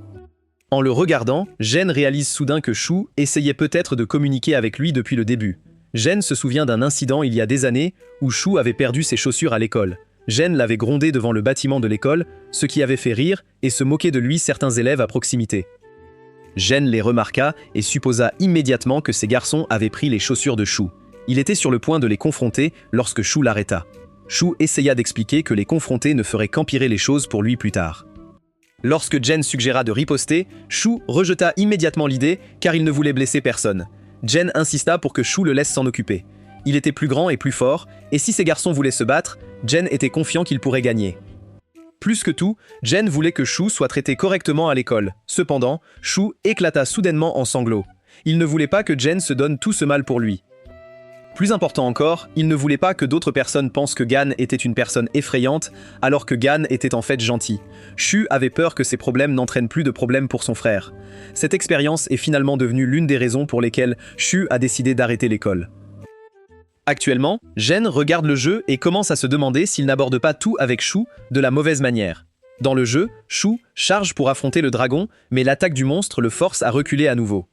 Speaker 1: En le regardant, Gen réalise soudain que Shu essayait peut-être de communiquer avec lui depuis le début. Gen se souvient d'un incident il y a des années où Shu avait perdu ses chaussures à l'école. Gen l'avait grondé devant le bâtiment de l'école, ce qui avait fait rire et se moquer de lui certains élèves à proximité. Gen les remarqua et supposa immédiatement que ces garçons avaient pris les chaussures de Shu. Il était sur le point de les confronter lorsque Shu l'arrêta. Shu essaya d'expliquer que les confronter ne ferait qu'empirer les choses pour lui plus tard. Lorsque Gen suggéra de riposter, Shu rejeta immédiatement l'idée car il ne voulait blesser personne. Gen insista pour que Shu le laisse s'en occuper. Il était plus grand et plus fort, et si ces garçons voulaient se battre, Gen était confiant qu'il pourrait gagner. Plus que tout, Gen voulait que Shu soit traité correctement à l'école. Cependant, Shu éclata soudainement en sanglots. Il ne voulait pas que Gen se donne tout ce mal pour lui. Plus important encore, il ne voulait pas que d'autres personnes pensent que Gan était une personne effrayante, alors que Gan était en fait gentil. Shu avait peur que ces problèmes n'entraînent plus de problèmes pour son frère. Cette expérience est finalement devenue l'une des raisons pour lesquelles Shu a décidé d'arrêter l'école. Actuellement, Gen regarde le jeu et commence à se demander s'il n'aborde pas tout avec Shu de la mauvaise manière. Dans le jeu, Shu charge pour affronter le dragon, mais l'attaque du monstre le force à reculer à nouveau.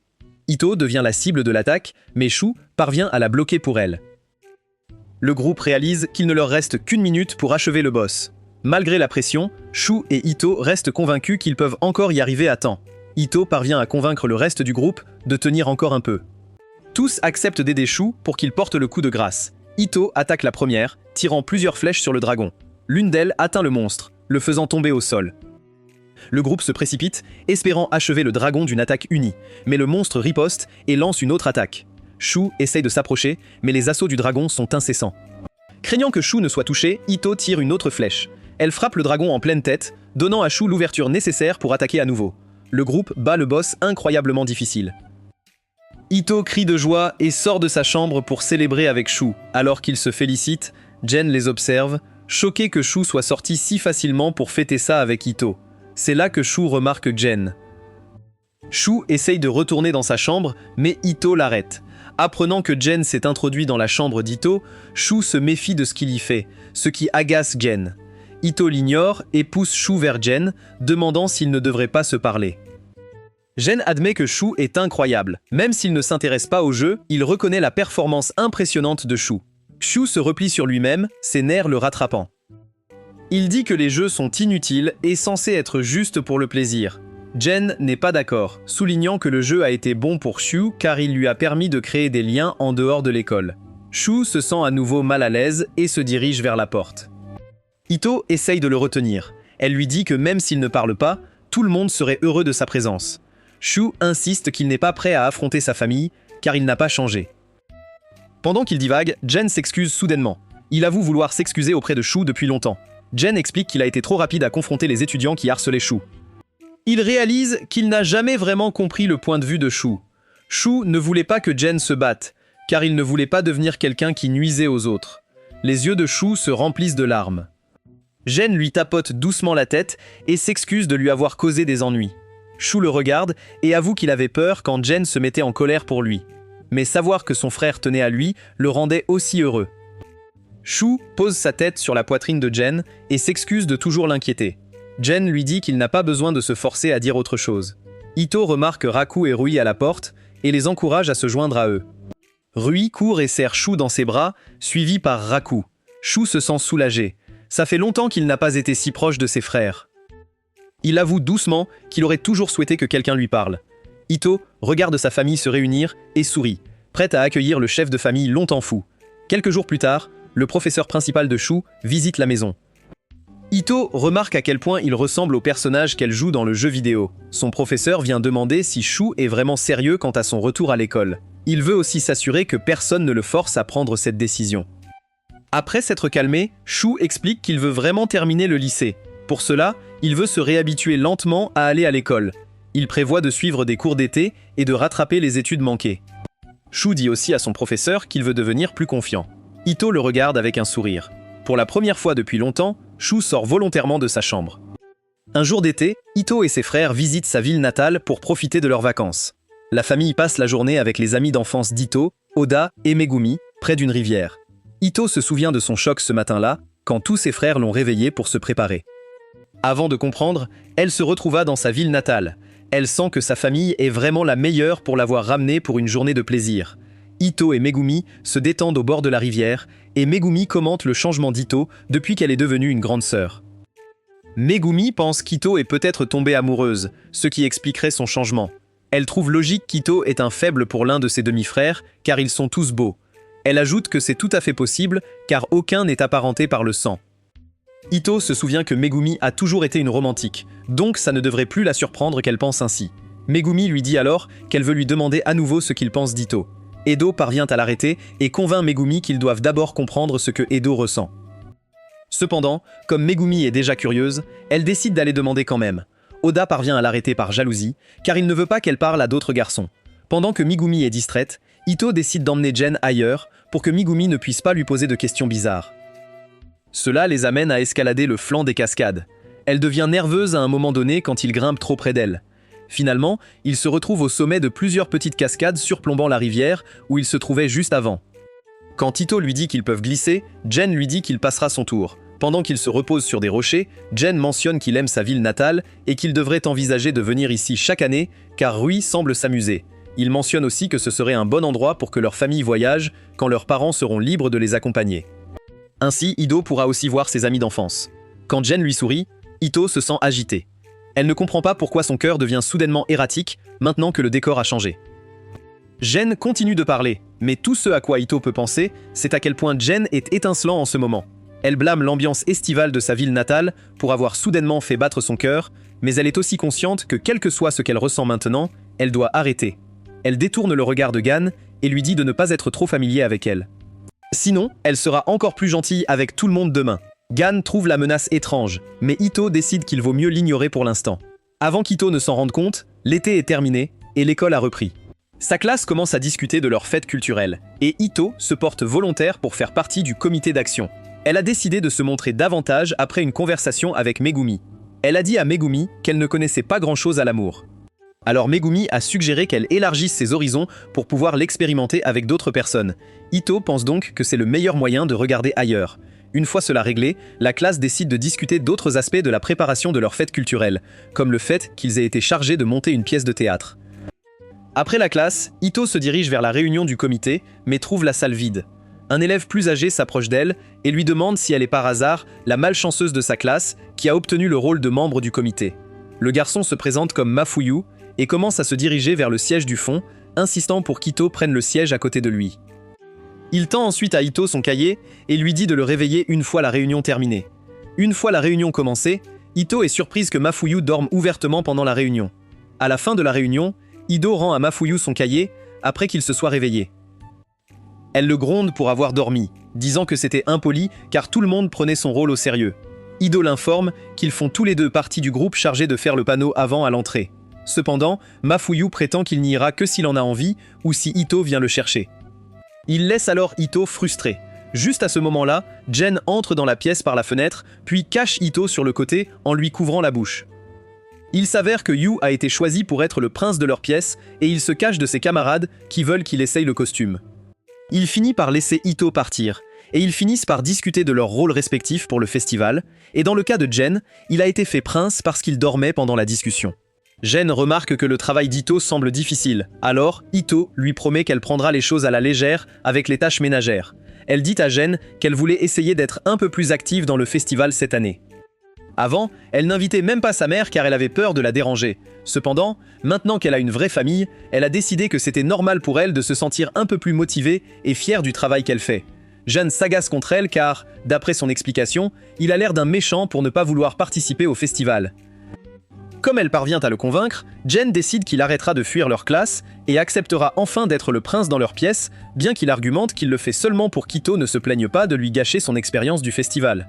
Speaker 1: Ito devient la cible de l'attaque, mais Shu parvient à la bloquer pour elle. Le groupe réalise qu'il ne leur reste qu'une minute pour achever le boss. Malgré la pression, Shu et Ito restent convaincus qu'ils peuvent encore y arriver à temps. Ito parvient à convaincre le reste du groupe de tenir encore un peu. Tous acceptent d'aider Shu pour qu'il porte le coup de grâce. Ito attaque la première, tirant plusieurs flèches sur le dragon. L'une d'elles atteint le monstre, le faisant tomber au sol. Le groupe se précipite, espérant achever le dragon d'une attaque unie, mais le monstre riposte et lance une autre attaque. Shu essaye de s'approcher, mais les assauts du dragon sont incessants. Craignant que Shu ne soit touché, Ito tire une autre flèche. Elle frappe le dragon en pleine tête, donnant à Shu l'ouverture nécessaire pour attaquer à nouveau. Le groupe bat le boss incroyablement difficile. Ito crie de joie et sort de sa chambre pour célébrer avec Shu. Alors qu'il se félicite, Jen les observe, choqué que Shu soit sorti si facilement pour fêter ça avec Ito. C'est là que Shu remarque Jen. Shu essaye de retourner dans sa chambre, mais Ito l'arrête. Apprenant que Jen s'est introduit dans la chambre d'Ito, Shu se méfie de ce qu'il y fait, ce qui agace Jen. Ito l'ignore et pousse Shu vers Jen, demandant s'ils ne devraient pas se parler. Jen admet que Shu est incroyable. Même s'il ne s'intéresse pas au jeu, il reconnaît la performance impressionnante de Shu. Shu se replie sur lui-même, ses nerfs le rattrapant. Il dit que les jeux sont inutiles et censés être juste pour le plaisir. Jen n'est pas d'accord, soulignant que le jeu a été bon pour Shu car il lui a permis de créer des liens en dehors de l'école. Shu se sent à nouveau mal à l'aise et se dirige vers la porte. Ito essaye de le retenir. Elle lui dit que même s'il ne parle pas, tout le monde serait heureux de sa présence. Shu insiste qu'il n'est pas prêt à affronter sa famille, car il n'a pas changé. Pendant qu'il divague, Jen s'excuse soudainement. Il avoue vouloir s'excuser auprès de Shu depuis longtemps. Jen explique qu'il a été trop rapide à confronter les étudiants qui harcelaient Shu. Il réalise qu'il n'a jamais vraiment compris le point de vue de Shu. Shu ne voulait pas que Jen se batte, car il ne voulait pas devenir quelqu'un qui nuisait aux autres. Les yeux de Shu se remplissent de larmes. Jen lui tapote doucement la tête et s'excuse de lui avoir causé des ennuis. Shu le regarde et avoue qu'il avait peur quand Jen se mettait en colère pour lui. Mais savoir que son frère tenait à lui le rendait aussi heureux. Shu pose sa tête sur la poitrine de Jen et s'excuse de toujours l'inquiéter. Jen lui dit qu'il n'a pas besoin de se forcer à dire autre chose. Ito remarque Raku et Rui à la porte et les encourage à se joindre à eux. Rui court et serre Shu dans ses bras, suivi par Raku. Shu se sent soulagé. Ça fait longtemps qu'il n'a pas été si proche de ses frères. Il avoue doucement qu'il aurait toujours souhaité que quelqu'un lui parle. Ito regarde sa famille se réunir et sourit, prête à accueillir le chef de famille longtemps fou. Quelques jours plus tard, le professeur principal de Shu visite la maison. Ito remarque à quel point il ressemble au personnage qu'elle joue dans le jeu vidéo. Son professeur vient demander si Shu est vraiment sérieux quant à son retour à l'école. Il veut aussi s'assurer que personne ne le force à prendre cette décision. Après s'être calmé, Shu explique qu'il veut vraiment terminer le lycée. Pour cela, il veut se réhabituer lentement à aller à l'école. Il prévoit de suivre des cours d'été et de rattraper les études manquées. Shu dit aussi à son professeur qu'il veut devenir plus confiant. Ito le regarde avec un sourire. Pour la première fois depuis longtemps, Shu sort volontairement de sa chambre. Un jour d'été, Ito et ses frères visitent sa ville natale pour profiter de leurs vacances. La famille passe la journée avec les amis d'enfance d'Ito, Oda et Megumi, près d'une rivière. Ito se souvient de son choc ce matin-là, quand tous ses frères l'ont réveillé pour se préparer. Avant de comprendre, elle se retrouva dans sa ville natale. Elle sent que sa famille est vraiment la meilleure pour l'avoir ramenée pour une journée de plaisir. Ito et Megumi se détendent au bord de la rivière, et Megumi commente le changement d'Ito depuis qu'elle est devenue une grande sœur. Megumi pense qu'Ito est peut-être tombée amoureuse, ce qui expliquerait son changement. Elle trouve logique qu'Ito est un faible pour l'un de ses demi-frères, car ils sont tous beaux. Elle ajoute que c'est tout à fait possible, car aucun n'est apparenté par le sang. Ito se souvient que Megumi a toujours été une romantique, donc ça ne devrait plus la surprendre qu'elle pense ainsi. Megumi lui dit alors qu'elle veut lui demander à nouveau ce qu'il pense d'Ito. Edo parvient à l'arrêter et convainc Megumi qu'ils doivent d'abord comprendre ce que Edo ressent. Cependant, comme Megumi est déjà curieuse, elle décide d'aller demander quand même. Oda parvient à l'arrêter par jalousie, car il ne veut pas qu'elle parle à d'autres garçons. Pendant que Megumi est distraite, Ito décide d'emmener Jen ailleurs pour que Megumi ne puisse pas lui poser de questions bizarres. Cela les amène à escalader le flanc des cascades. Elle devient nerveuse à un moment donné quand il grimpe trop près d'elle. Finalement, il se retrouve au sommet de plusieurs petites cascades surplombant la rivière où il se trouvait juste avant. Quand Ito lui dit qu'ils peuvent glisser, Jen lui dit qu'il passera son tour. Pendant qu'il se repose sur des rochers, Jen mentionne qu'il aime sa ville natale et qu'il devrait envisager de venir ici chaque année car Rui semble s'amuser. Il mentionne aussi que ce serait un bon endroit pour que leur famille voyage quand leurs parents seront libres de les accompagner. Ainsi, Ido pourra aussi voir ses amis d'enfance. Quand Jen lui sourit, Ito se sent agitée. Elle ne comprend pas pourquoi son cœur devient soudainement erratique maintenant que le décor a changé. Jen continue de parler, mais tout ce à quoi Ito peut penser, c'est à quel point Jen est étincelant en ce moment. Elle blâme l'ambiance estivale de sa ville natale pour avoir soudainement fait battre son cœur, mais elle est aussi consciente que quel que soit ce qu'elle ressent maintenant, elle doit arrêter. Elle détourne le regard de Gan et lui dit de ne pas être trop familier avec elle. Sinon, elle sera encore plus gentille avec tout le monde demain. Gan trouve la menace étrange, mais Ito décide qu'il vaut mieux l'ignorer pour l'instant. Avant qu'Ito ne s'en rende compte, l'été est terminé et l'école a repris. Sa classe commence à discuter de leur fête culturelle, et Ito se porte volontaire pour faire partie du comité d'action. Elle a décidé de se montrer davantage après une conversation avec Megumi. Elle a dit à Megumi qu'elle ne connaissait pas grand-chose à l'amour. Alors Megumi a suggéré qu'elle élargisse ses horizons pour pouvoir l'expérimenter avec d'autres personnes. Ito pense donc que c'est le meilleur moyen de regarder ailleurs. Une fois cela réglé, la classe décide de discuter d'autres aspects de la préparation de leur fête culturelle, comme le fait qu'ils aient été chargés de monter une pièce de théâtre. Après la classe, Ito se dirige vers la réunion du comité, mais trouve la salle vide. Un élève plus âgé s'approche d'elle et lui demande si elle est par hasard la malchanceuse de sa classe qui a obtenu le rôle de membre du comité. Le garçon se présente comme Mafuyu et commence à se diriger vers le siège du fond, insistant pour qu'Ito prenne le siège à côté de lui. Il tend ensuite à Ito son cahier et lui dit de le réveiller une fois la réunion terminée. Une fois la réunion commencée, Ito est surprise que Mafuyu dorme ouvertement pendant la réunion. À la fin de la réunion, Ido rend à Mafuyu son cahier après qu'il se soit réveillé. Elle le gronde pour avoir dormi, disant que c'était impoli car tout le monde prenait son rôle au sérieux. Ido l'informe qu'ils font tous les deux partie du groupe chargé de faire le panneau avant à l'entrée. Cependant, Mafuyu prétend qu'il n'y ira que s'il en a envie ou si Ito vient le chercher. Il laisse alors Ito frustré. Juste à ce moment-là, Jen entre dans la pièce par la fenêtre, puis cache Ito sur le côté en lui couvrant la bouche. Il s'avère que Yu a été choisi pour être le prince de leur pièce et il se cache de ses camarades qui veulent qu'il essaye le costume. Il finit par laisser Ito partir, et ils finissent par discuter de leurs rôles respectifs pour le festival, et dans le cas de Jen, il a été fait prince parce qu'il dormait pendant la discussion. Jen remarque que le travail d'Ito semble difficile, alors Ito lui promet qu'elle prendra les choses à la légère avec les tâches ménagères. Elle dit à Jen qu'elle voulait essayer d'être un peu plus active dans le festival cette année. Avant, elle n'invitait même pas sa mère car elle avait peur de la déranger. Cependant, maintenant qu'elle a une vraie famille, elle a décidé que c'était normal pour elle de se sentir un peu plus motivée et fière du travail qu'elle fait. Jeanne s'agace contre elle car, d'après son explication, il a l'air d'un méchant pour ne pas vouloir participer au festival. Comme elle parvient à le convaincre, Jen décide qu'il arrêtera de fuir leur classe et acceptera enfin d'être le prince dans leur pièce, bien qu'il argumente qu'il le fait seulement pour qu'Ito ne se plaigne pas de lui gâcher son expérience du festival.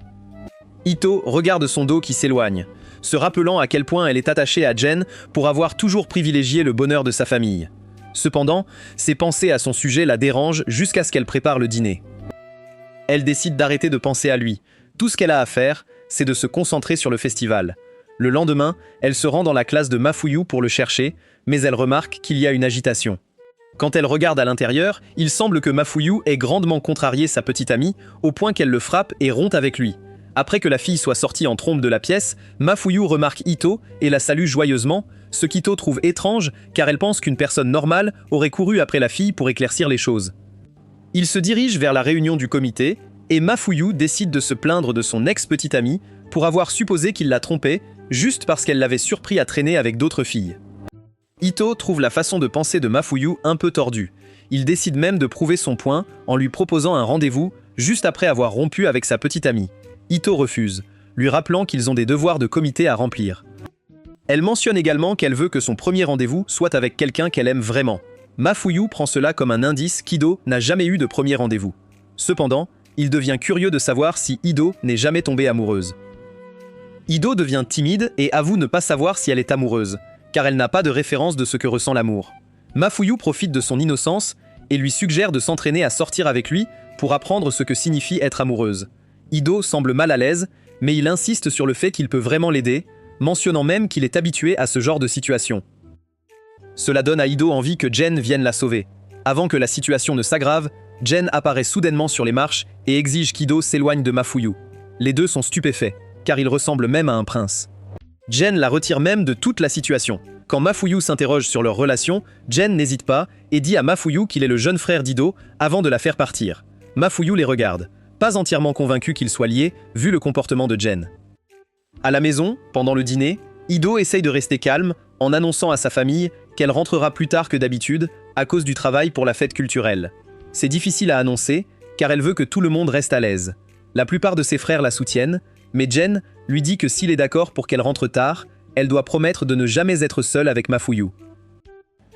Speaker 1: Ito regarde son dos qui s'éloigne, se rappelant à quel point elle est attachée à Jen pour avoir toujours privilégié le bonheur de sa famille. Cependant, ses pensées à son sujet la dérangent jusqu'à ce qu'elle prépare le dîner. Elle décide d'arrêter de penser à lui. Tout ce qu'elle a à faire, c'est de se concentrer sur le festival. Le lendemain, elle se rend dans la classe de Mafuyu pour le chercher, mais elle remarque qu'il y a une agitation. Quand elle regarde à l'intérieur, il semble que Mafuyu ait grandement contrarié sa petite amie, au point qu'elle le frappe et rompt avec lui. Après que la fille soit sortie en trombe de la pièce, Mafuyu remarque Ito et la salue joyeusement, ce qu'Ito trouve étrange car elle pense qu'une personne normale aurait couru après la fille pour éclaircir les choses. Il se dirige vers la réunion du comité et Mafuyu décide de se plaindre de son ex-petite amie pour avoir supposé qu'il la trompait juste parce qu'elle l'avait surpris à traîner avec d'autres filles. Ito trouve la façon de penser de Mafuyu un peu tordue. Il décide même de prouver son point en lui proposant un rendez-vous juste après avoir rompu avec sa petite amie. Ito refuse, lui rappelant qu'ils ont des devoirs de comité à remplir. Elle mentionne également qu'elle veut que son premier rendez-vous soit avec quelqu'un qu'elle aime vraiment. Mafuyu prend cela comme un indice qu'Ido n'a jamais eu de premier rendez-vous. Cependant, il devient curieux de savoir si Ido n'est jamais tombée amoureuse. Ido devient timide et avoue ne pas savoir si elle est amoureuse, car elle n'a pas de référence de ce que ressent l'amour. Mafuyu profite de son innocence et lui suggère de s'entraîner à sortir avec lui pour apprendre ce que signifie être amoureuse. Ido semble mal à l'aise, mais il insiste sur le fait qu'il peut vraiment l'aider, mentionnant même qu'il est habitué à ce genre de situation. Cela donne à Ido envie que Jen vienne la sauver. Avant que la situation ne s'aggrave, Jen apparaît soudainement sur les marches et exige qu'Ido s'éloigne de Mafuyu. Les deux sont stupéfaits, car il ressemble même à un prince. Jen la retire même de toute la situation. Quand Mafuyu s'interroge sur leur relation, Jen n'hésite pas et dit à Mafuyu qu'il est le jeune frère d'Ido avant de la faire partir. Mafuyu les regarde, pas entièrement convaincu qu'ils soient liés, vu le comportement de Jen. À la maison, pendant le dîner, Ido essaye de rester calme en annonçant à sa famille qu'elle rentrera plus tard que d'habitude à cause du travail pour la fête culturelle. C'est difficile à annoncer car elle veut que tout le monde reste à l'aise. La plupart de ses frères la soutiennent, mais Jen lui dit que s'il est d'accord pour qu'elle rentre tard, elle doit promettre de ne jamais être seule avec Mafuyu.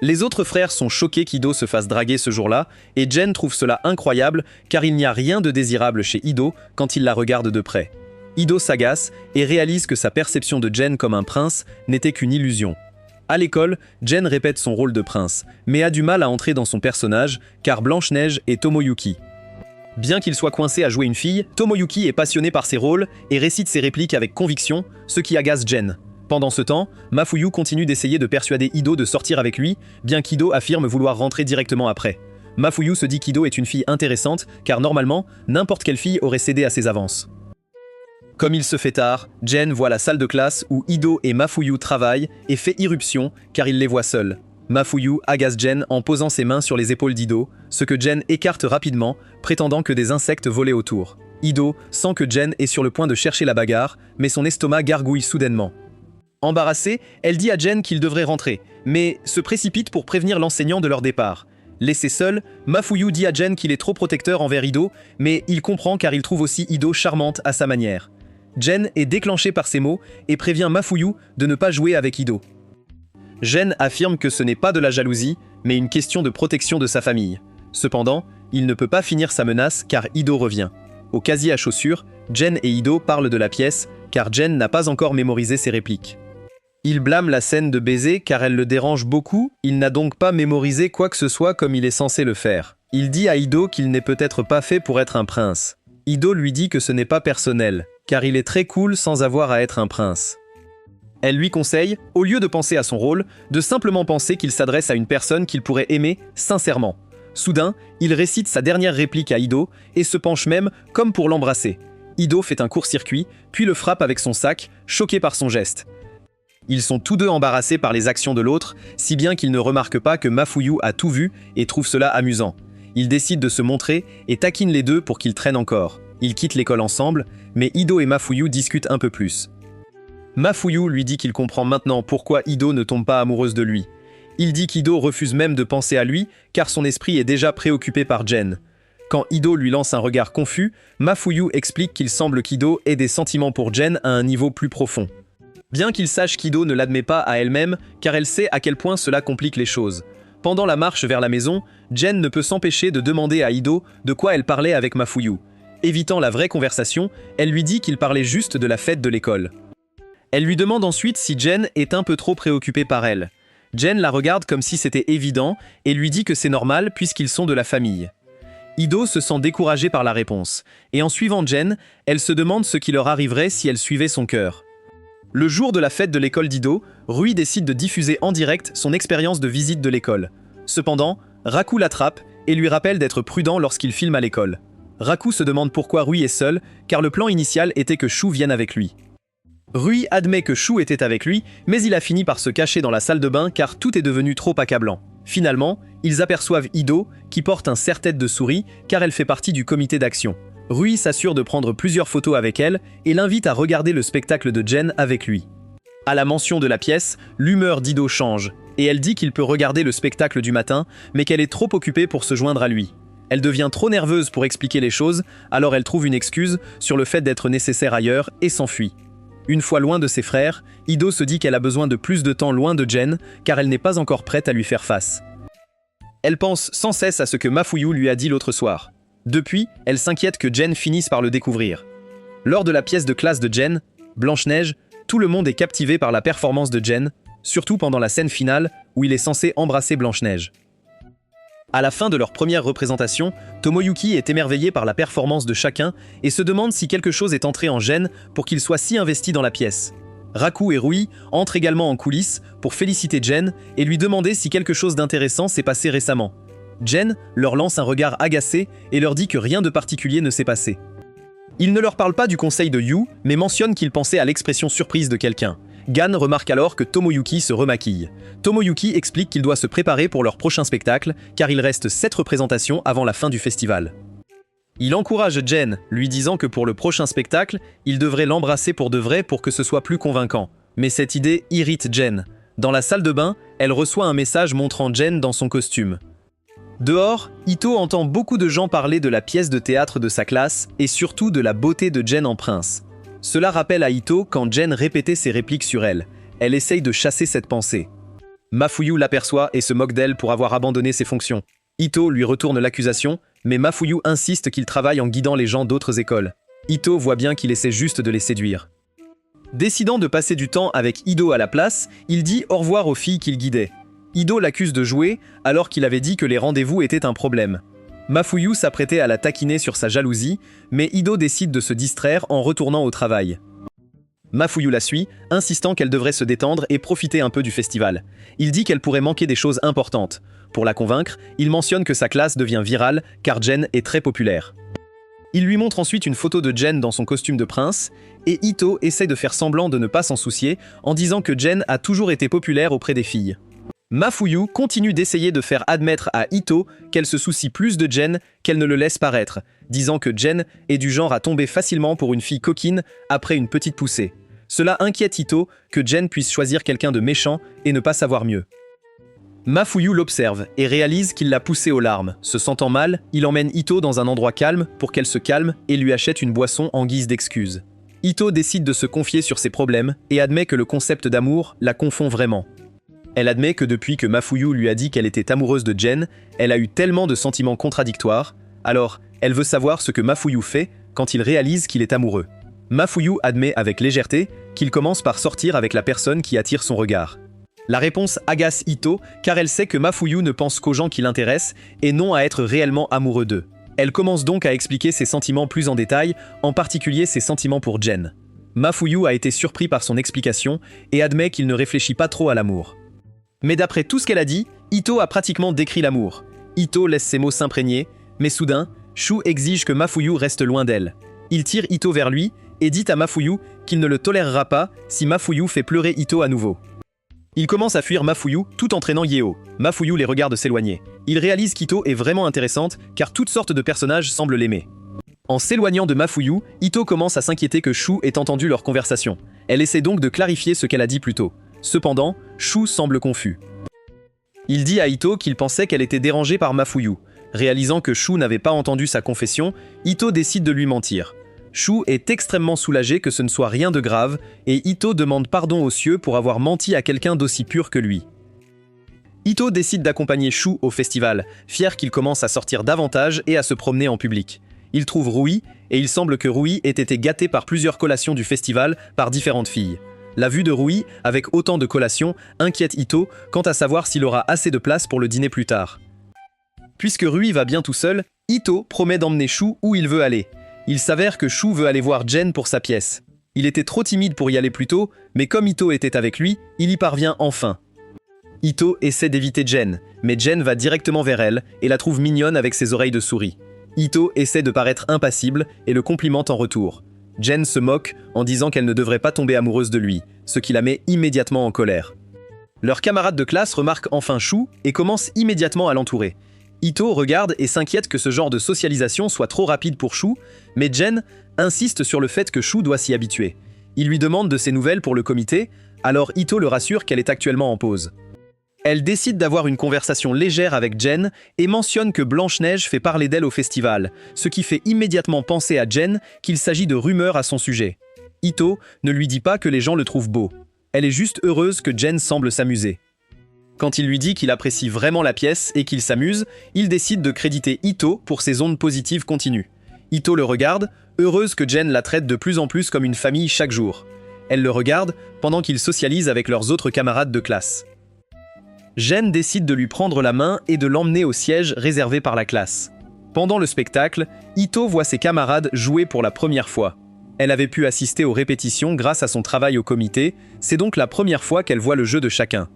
Speaker 1: Les autres frères sont choqués qu'Ido se fasse draguer ce jour-là, et Jen trouve cela incroyable car il n'y a rien de désirable chez Ido quand il la regarde de près. Ido s'agace et réalise que sa perception de Jen comme un prince n'était qu'une illusion. À l'école, Jen répète son rôle de prince, mais a du mal à entrer dans son personnage car Blanche-Neige est Tomoyuki. Bien qu'il soit coincé à jouer une fille, Tomoyuki est passionné par ses rôles et récite ses répliques avec conviction, ce qui agace Jen. Pendant ce temps, Mafuyu continue d'essayer de persuader Ido de sortir avec lui, bien qu'Ido affirme vouloir rentrer directement après. Mafuyu se dit qu'Ido est une fille intéressante, car normalement, n'importe quelle fille aurait cédé à ses avances. Comme il se fait tard, Jen voit la salle de classe où Ido et Mafuyu travaillent et fait irruption car il les voit seuls. Mafuyu agace Jen en posant ses mains sur les épaules d'Ido, ce que Jen écarte rapidement, prétendant que des insectes volaient autour. Ido sent que Jen est sur le point de chercher la bagarre, mais son estomac gargouille soudainement. Embarrassée, elle dit à Jen qu'il devrait rentrer, mais se précipite pour prévenir l'enseignant de leur départ. Laissé seul, Mafuyu dit à Jen qu'il est trop protecteur envers Ido, mais il comprend car il trouve aussi Ido charmante à sa manière. Jen est déclenchée par ces mots et prévient Mafuyu de ne pas jouer avec Ido. Jen affirme que ce n'est pas de la jalousie, mais une question de protection de sa famille. Cependant, il ne peut pas finir sa menace car Ido revient. Au casier à chaussures, Jen et Ido parlent de la pièce car Jen n'a pas encore mémorisé ses répliques. Il blâme la scène de baiser car elle le dérange beaucoup, il n'a donc pas mémorisé quoi que ce soit comme il est censé le faire. Il dit à Ido qu'il n'est peut-être pas fait pour être un prince. Ido lui dit que ce n'est pas personnel, car il est très cool sans avoir à être un prince. Elle lui conseille, au lieu de penser à son rôle, de simplement penser qu'il s'adresse à une personne qu'il pourrait aimer sincèrement. Soudain, il récite sa dernière réplique à Ido et se penche même comme pour l'embrasser. Ido fait un court-circuit, puis le frappe avec son sac, choqué par son geste. Ils sont tous deux embarrassés par les actions de l'autre, si bien qu'ils ne remarquent pas que Mafuyu a tout vu et trouve cela amusant. Ils décident de se montrer et taquinent les deux pour qu'ils traînent encore. Ils quittent l'école ensemble, mais Ido et Mafuyu discutent un peu plus. Mafuyu lui dit qu'il comprend maintenant pourquoi Ido ne tombe pas amoureuse de lui. Il dit qu'Ido refuse même de penser à lui, car son esprit est déjà préoccupé par Jen. Quand Ido lui lance un regard confus, Mafuyu explique qu'il semble qu'Ido ait des sentiments pour Jen à un niveau plus profond. Bien qu'il sache qu'Ido ne l'admet pas à elle-même, car elle sait à quel point cela complique les choses. Pendant la marche vers la maison, Jen ne peut s'empêcher de demander à Ido de quoi elle parlait avec Mafuyu. Évitant la vraie conversation, elle lui dit qu'il parlait juste de la fête de l'école. Elle lui demande ensuite si Jen est un peu trop préoccupée par elle. Jen la regarde comme si c'était évident et lui dit que c'est normal puisqu'ils sont de la famille. Ido se sent découragée par la réponse, et en suivant Jen, elle se demande ce qui leur arriverait si elle suivait son cœur. Le jour de la fête de l'école d'Ido, Rui décide de diffuser en direct son expérience de visite de l'école. Cependant, Raku l'attrape et lui rappelle d'être prudent lorsqu'il filme à l'école. Raku se demande pourquoi Rui est seul, car le plan initial était que Shu vienne avec lui. Rui admet que Shu était avec lui, mais il a fini par se cacher dans la salle de bain car tout est devenu trop accablant. Finalement, ils aperçoivent Ido, qui porte un serre-tête de souris car elle fait partie du comité d'action. Rui s'assure de prendre plusieurs photos avec elle et l'invite à regarder le spectacle de Jen avec lui. À la mention de la pièce, l'humeur d'Ido change, et elle dit qu'il peut regarder le spectacle du matin, mais qu'elle est trop occupée pour se joindre à lui. Elle devient trop nerveuse pour expliquer les choses, alors elle trouve une excuse sur le fait d'être nécessaire ailleurs et s'enfuit. Une fois loin de ses frères, Ido se dit qu'elle a besoin de plus de temps loin de Jen, car elle n'est pas encore prête à lui faire face. Elle pense sans cesse à ce que Mafuyu lui a dit l'autre soir. Depuis, elle s'inquiète que Jen finisse par le découvrir. Lors de la pièce de classe de Jen, Blanche-Neige, tout le monde est captivé par la performance de Jen, surtout pendant la scène finale où il est censé embrasser Blanche-Neige. À la fin de leur première représentation, Tomoyuki est émerveillé par la performance de chacun et se demande si quelque chose est entré en Jen pour qu'il soit si investi dans la pièce. Raku et Rui entrent également en coulisses pour féliciter Jen et lui demander si quelque chose d'intéressant s'est passé récemment. Jen leur lance un regard agacé et leur dit que rien de particulier ne s'est passé. Il ne leur parle pas du conseil de Yu, mais mentionne qu'il pensait à l'expression surprise de quelqu'un. Gan remarque alors que Tomoyuki se remaquille. Tomoyuki explique qu'il doit se préparer pour leur prochain spectacle, car il reste 7 représentations avant la fin du festival. Il encourage Jen, lui disant que pour le prochain spectacle, il devrait l'embrasser pour de vrai pour que ce soit plus convaincant. Mais cette idée irrite Jen. Dans la salle de bain, elle reçoit un message montrant Jen dans son costume. Dehors, Ito entend beaucoup de gens parler de la pièce de théâtre de sa classe et surtout de la beauté de Jen en prince. Cela rappelle à Ito quand Jen répétait ses répliques sur elle. Elle essaye de chasser cette pensée. Mafuyu l'aperçoit et se moque d'elle pour avoir abandonné ses fonctions. Ito lui retourne l'accusation, mais Mafuyu insiste qu'il travaille en guidant les gens d'autres écoles. Ito voit bien qu'il essaie juste de les séduire. Décidant de passer du temps avec Ido à la place, il dit au revoir aux filles qu'il guidait. Ido l'accuse de jouer alors qu'il avait dit que les rendez-vous étaient un problème. Mafuyu s'apprêtait à la taquiner sur sa jalousie, mais Ido décide de se distraire en retournant au travail. Mafuyu la suit, insistant qu'elle devrait se détendre et profiter un peu du festival. Il dit qu'elle pourrait manquer des choses importantes. Pour la convaincre, il mentionne que sa classe devient virale car Jen est très populaire. Il lui montre ensuite une photo de Jen dans son costume de prince, et Ito essaie de faire semblant de ne pas s'en soucier en disant que Jen a toujours été populaire auprès des filles. Mafuyu continue d'essayer de faire admettre à Ito qu'elle se soucie plus de Jen qu'elle ne le laisse paraître, disant que Jen est du genre à tomber facilement pour une fille coquine après une petite poussée. Cela inquiète Ito que Jen puisse choisir quelqu'un de méchant et ne pas savoir mieux. Mafuyu l'observe et réalise qu'il l'a poussée aux larmes. Se sentant mal, il emmène Ito dans un endroit calme pour qu'elle se calme et lui achète une boisson en guise d'excuse. Ito décide de se confier sur ses problèmes et admet que le concept d'amour la confond vraiment. Elle admet que depuis que Mafuyu lui a dit qu'elle était amoureuse de Jen, elle a eu tellement de sentiments contradictoires, alors elle veut savoir ce que Mafuyu fait quand il réalise qu'il est amoureux. Mafuyu admet avec légèreté qu'il commence par sortir avec la personne qui attire son regard. La réponse agace Ito car elle sait que Mafuyu ne pense qu'aux gens qui l'intéressent et non à être réellement amoureux d'eux. Elle commence donc à expliquer ses sentiments plus en détail, en particulier ses sentiments pour Jen. Mafuyu a été surpris par son explication et admet qu'il ne réfléchit pas trop à l'amour. Mais d'après tout ce qu'elle a dit, Ito a pratiquement décrit l'amour. Ito laisse ses mots s'imprégner, mais soudain, Shu exige que Mafuyu reste loin d'elle. Il tire Ito vers lui et dit à Mafuyu qu'il ne le tolérera pas si Mafuyu fait pleurer Ito à nouveau. Il commence à fuir Mafuyu tout en traînant Yeo. Mafuyu les regarde s'éloigner. Il réalise qu'Ito est vraiment intéressante car toutes sortes de personnages semblent l'aimer. En s'éloignant de Mafuyu, Ito commence à s'inquiéter que Shu ait entendu leur conversation. Elle essaie donc de clarifier ce qu'elle a dit plus tôt. Cependant, Shu semble confus. Il dit à Ito qu'il pensait qu'elle était dérangée par Mafuyu. Réalisant que Shu n'avait pas entendu sa confession, Ito décide de lui mentir. Shu est extrêmement soulagé que ce ne soit rien de grave et Ito demande pardon aux cieux pour avoir menti à quelqu'un d'aussi pur que lui. Ito décide d'accompagner Shu au festival, fier qu'il commence à sortir davantage et à se promener en public. Il trouve Rui et il semble que Rui ait été gâté par plusieurs collations du festival par différentes filles. La vue de Rui, avec autant de collations, inquiète Ito quant à savoir s'il aura assez de place pour le dîner plus tard. Puisque Rui va bien tout seul, Ito promet d'emmener Shu où il veut aller. Il s'avère que Shu veut aller voir Jen pour sa pièce. Il était trop timide pour y aller plus tôt, mais comme Ito était avec lui, il y parvient enfin. Ito essaie d'éviter Jen, mais Jen va directement vers elle et la trouve mignonne avec ses oreilles de souris. Ito essaie de paraître impassible et le complimente en retour. Jen se moque en disant qu'elle ne devrait pas tomber amoureuse de lui, ce qui la met immédiatement en colère. Leur camarade de classe remarque enfin Shu et commence immédiatement à l'entourer. Ito regarde et s'inquiète que ce genre de socialisation soit trop rapide pour Shu, mais Jen insiste sur le fait que Shu doit s'y habituer. Il lui demande de ses nouvelles pour le comité, alors Ito le rassure qu'elle est actuellement en pause. Elle décide d'avoir une conversation légère avec Jen et mentionne que Blanche-Neige fait parler d'elle au festival, ce qui fait immédiatement penser à Jen qu'il s'agit de rumeurs à son sujet. Ito ne lui dit pas que les gens le trouvent beau. Elle est juste heureuse que Jen semble s'amuser. Quand il lui dit qu'il apprécie vraiment la pièce et qu'il s'amuse, il décide de créditer Ito pour ses ondes positives continues. Ito le regarde, heureuse que Jen la traite de plus en plus comme une famille chaque jour. Elle le regarde pendant qu'il socialise avec leurs autres camarades de classe. Jen décide de lui prendre la main et de l'emmener au siège réservé par la classe. Pendant le spectacle, Ito voit ses camarades jouer pour la première fois. Elle avait pu assister aux répétitions grâce à son travail au comité, c'est donc la première fois qu'elle voit le jeu de chacun.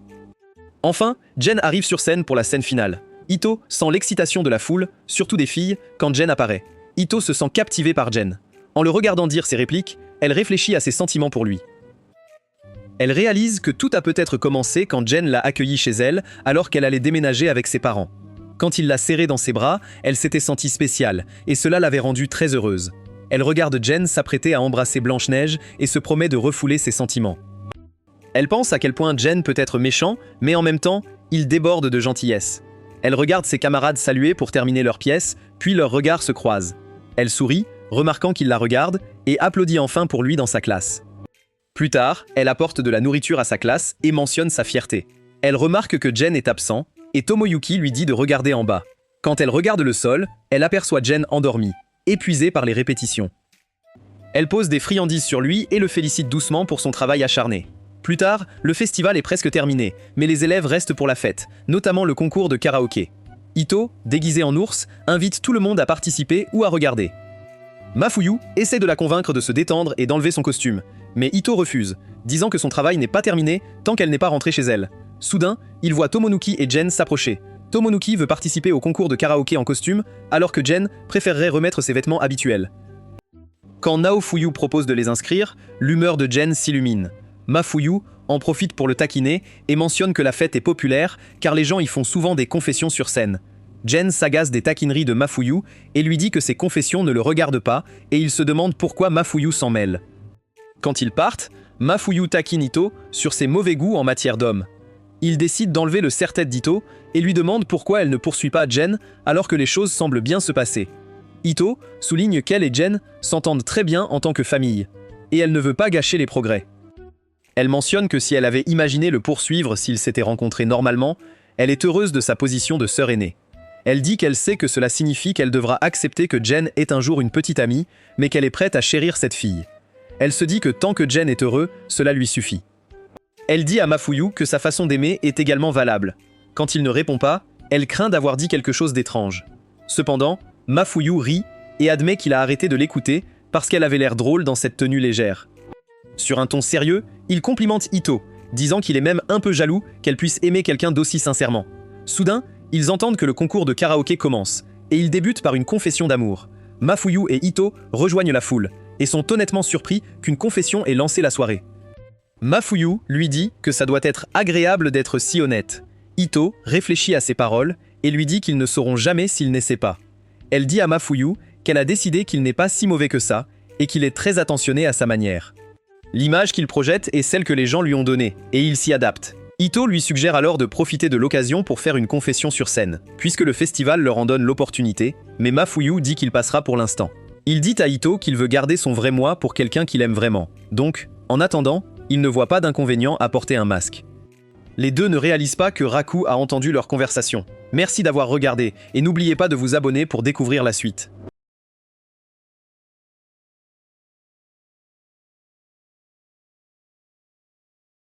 Speaker 1: Enfin, Jen arrive sur scène pour la scène finale. Ito sent l'excitation de la foule, surtout des filles, quand Jen apparaît. Ito se sent captivé par Jen. En le regardant dire ses répliques, elle réfléchit à ses sentiments pour lui. Elle réalise que tout a peut-être commencé quand Jen l'a accueillie chez elle alors qu'elle allait déménager avec ses parents. Quand il l'a serrée dans ses bras, elle s'était sentie spéciale, et cela l'avait rendue très heureuse. Elle regarde Jen s'apprêter à embrasser Blanche-Neige et se promet de refouler ses sentiments. Elle pense à quel point Jen peut être méchant, mais en même temps, il déborde de gentillesse. Elle regarde ses camarades saluer pour terminer leur pièce, puis leurs regards se croisent. Elle sourit, remarquant qu'il la regarde, et applaudit enfin pour lui dans sa classe. Plus tard, elle apporte de la nourriture à sa classe et mentionne sa fierté. Elle remarque que Jen est absent, et Tomoyuki lui dit de regarder en bas. Quand elle regarde le sol, elle aperçoit Jen endormie, épuisée par les répétitions. Elle pose des friandises sur lui et le félicite doucement pour son travail acharné. Plus tard, le festival est presque terminé, mais les élèves restent pour la fête, notamment le concours de karaoké. Ito, déguisé en ours, invite tout le monde à participer ou à regarder. Mafuyu essaie de la convaincre de se détendre et d'enlever son costume, mais Ito refuse, disant que son travail n'est pas terminé tant qu'elle n'est pas rentrée chez elle. Soudain, il voit Tomonuki et Jen s'approcher. Tomonuki veut participer au concours de karaoké en costume, alors que Jen préférerait remettre ses vêtements habituels. Quand Naofuyu propose de les inscrire, l'humeur de Jen s'illumine. Mafuyu en profite pour le taquiner et mentionne que la fête est populaire car les gens y font souvent des confessions sur scène. Jen s'agace des taquineries de Mafuyu et lui dit que ces confessions ne le regardent pas et il se demande pourquoi Mafuyu s'en mêle. Quand ils partent, Mafuyu taquine Ito sur ses mauvais goûts en matière d'homme. Il décide d'enlever le serre-tête d'Ito et lui demande pourquoi elle ne poursuit pas Jen alors que les choses semblent bien se passer. Ito souligne qu'elle et Jen s'entendent très bien en tant que famille, et elle ne veut pas gâcher les progrès. Elle mentionne que si elle avait imaginé le poursuivre s'ils s'étaient rencontrés normalement, elle est heureuse de sa position de sœur aînée. Elle dit qu'elle sait que cela signifie qu'elle devra accepter que Jen est un jour une petite amie, mais qu'elle est prête à chérir cette fille. Elle se dit que tant que Jen est heureux, cela lui suffit. Elle dit à Mafuyu que sa façon d'aimer est également valable. Quand il ne répond pas, elle craint d'avoir dit quelque chose d'étrange. Cependant, Mafuyu rit et admet qu'il a arrêté de l'écouter parce qu'elle avait l'air drôle dans cette tenue légère. Sur un ton sérieux, il complimente Ito, disant qu'il est même un peu jaloux qu'elle puisse aimer quelqu'un d'aussi sincèrement. Soudain, ils entendent que le concours de karaoké commence, et ils débutent par une confession d'amour. Mafuyu et Ito rejoignent la foule, et sont honnêtement surpris qu'une confession ait lancé la soirée. Mafuyu lui dit que ça doit être agréable d'être si honnête. Ito réfléchit à ses paroles et lui dit qu'ils ne sauront jamais s'ils n'essaient pas. Elle dit à Mafuyu qu'elle a décidé qu'il n'est pas si mauvais que ça et qu'il est très attentionné à sa manière. L'image qu'il projette est celle que les gens lui ont donnée, et il s'y adapte. Ito lui suggère alors de profiter de l'occasion pour faire une confession sur scène, puisque le festival leur en donne l'opportunité, mais Mafuyu dit qu'il passera pour l'instant. Il dit à Ito qu'il veut garder son vrai moi pour quelqu'un qu'il aime vraiment. Donc, en attendant, il ne voit pas d'inconvénient à porter un masque. Les deux ne réalisent pas que Raku a entendu leur conversation. Merci d'avoir regardé, et n'oubliez pas de vous abonner pour découvrir la suite.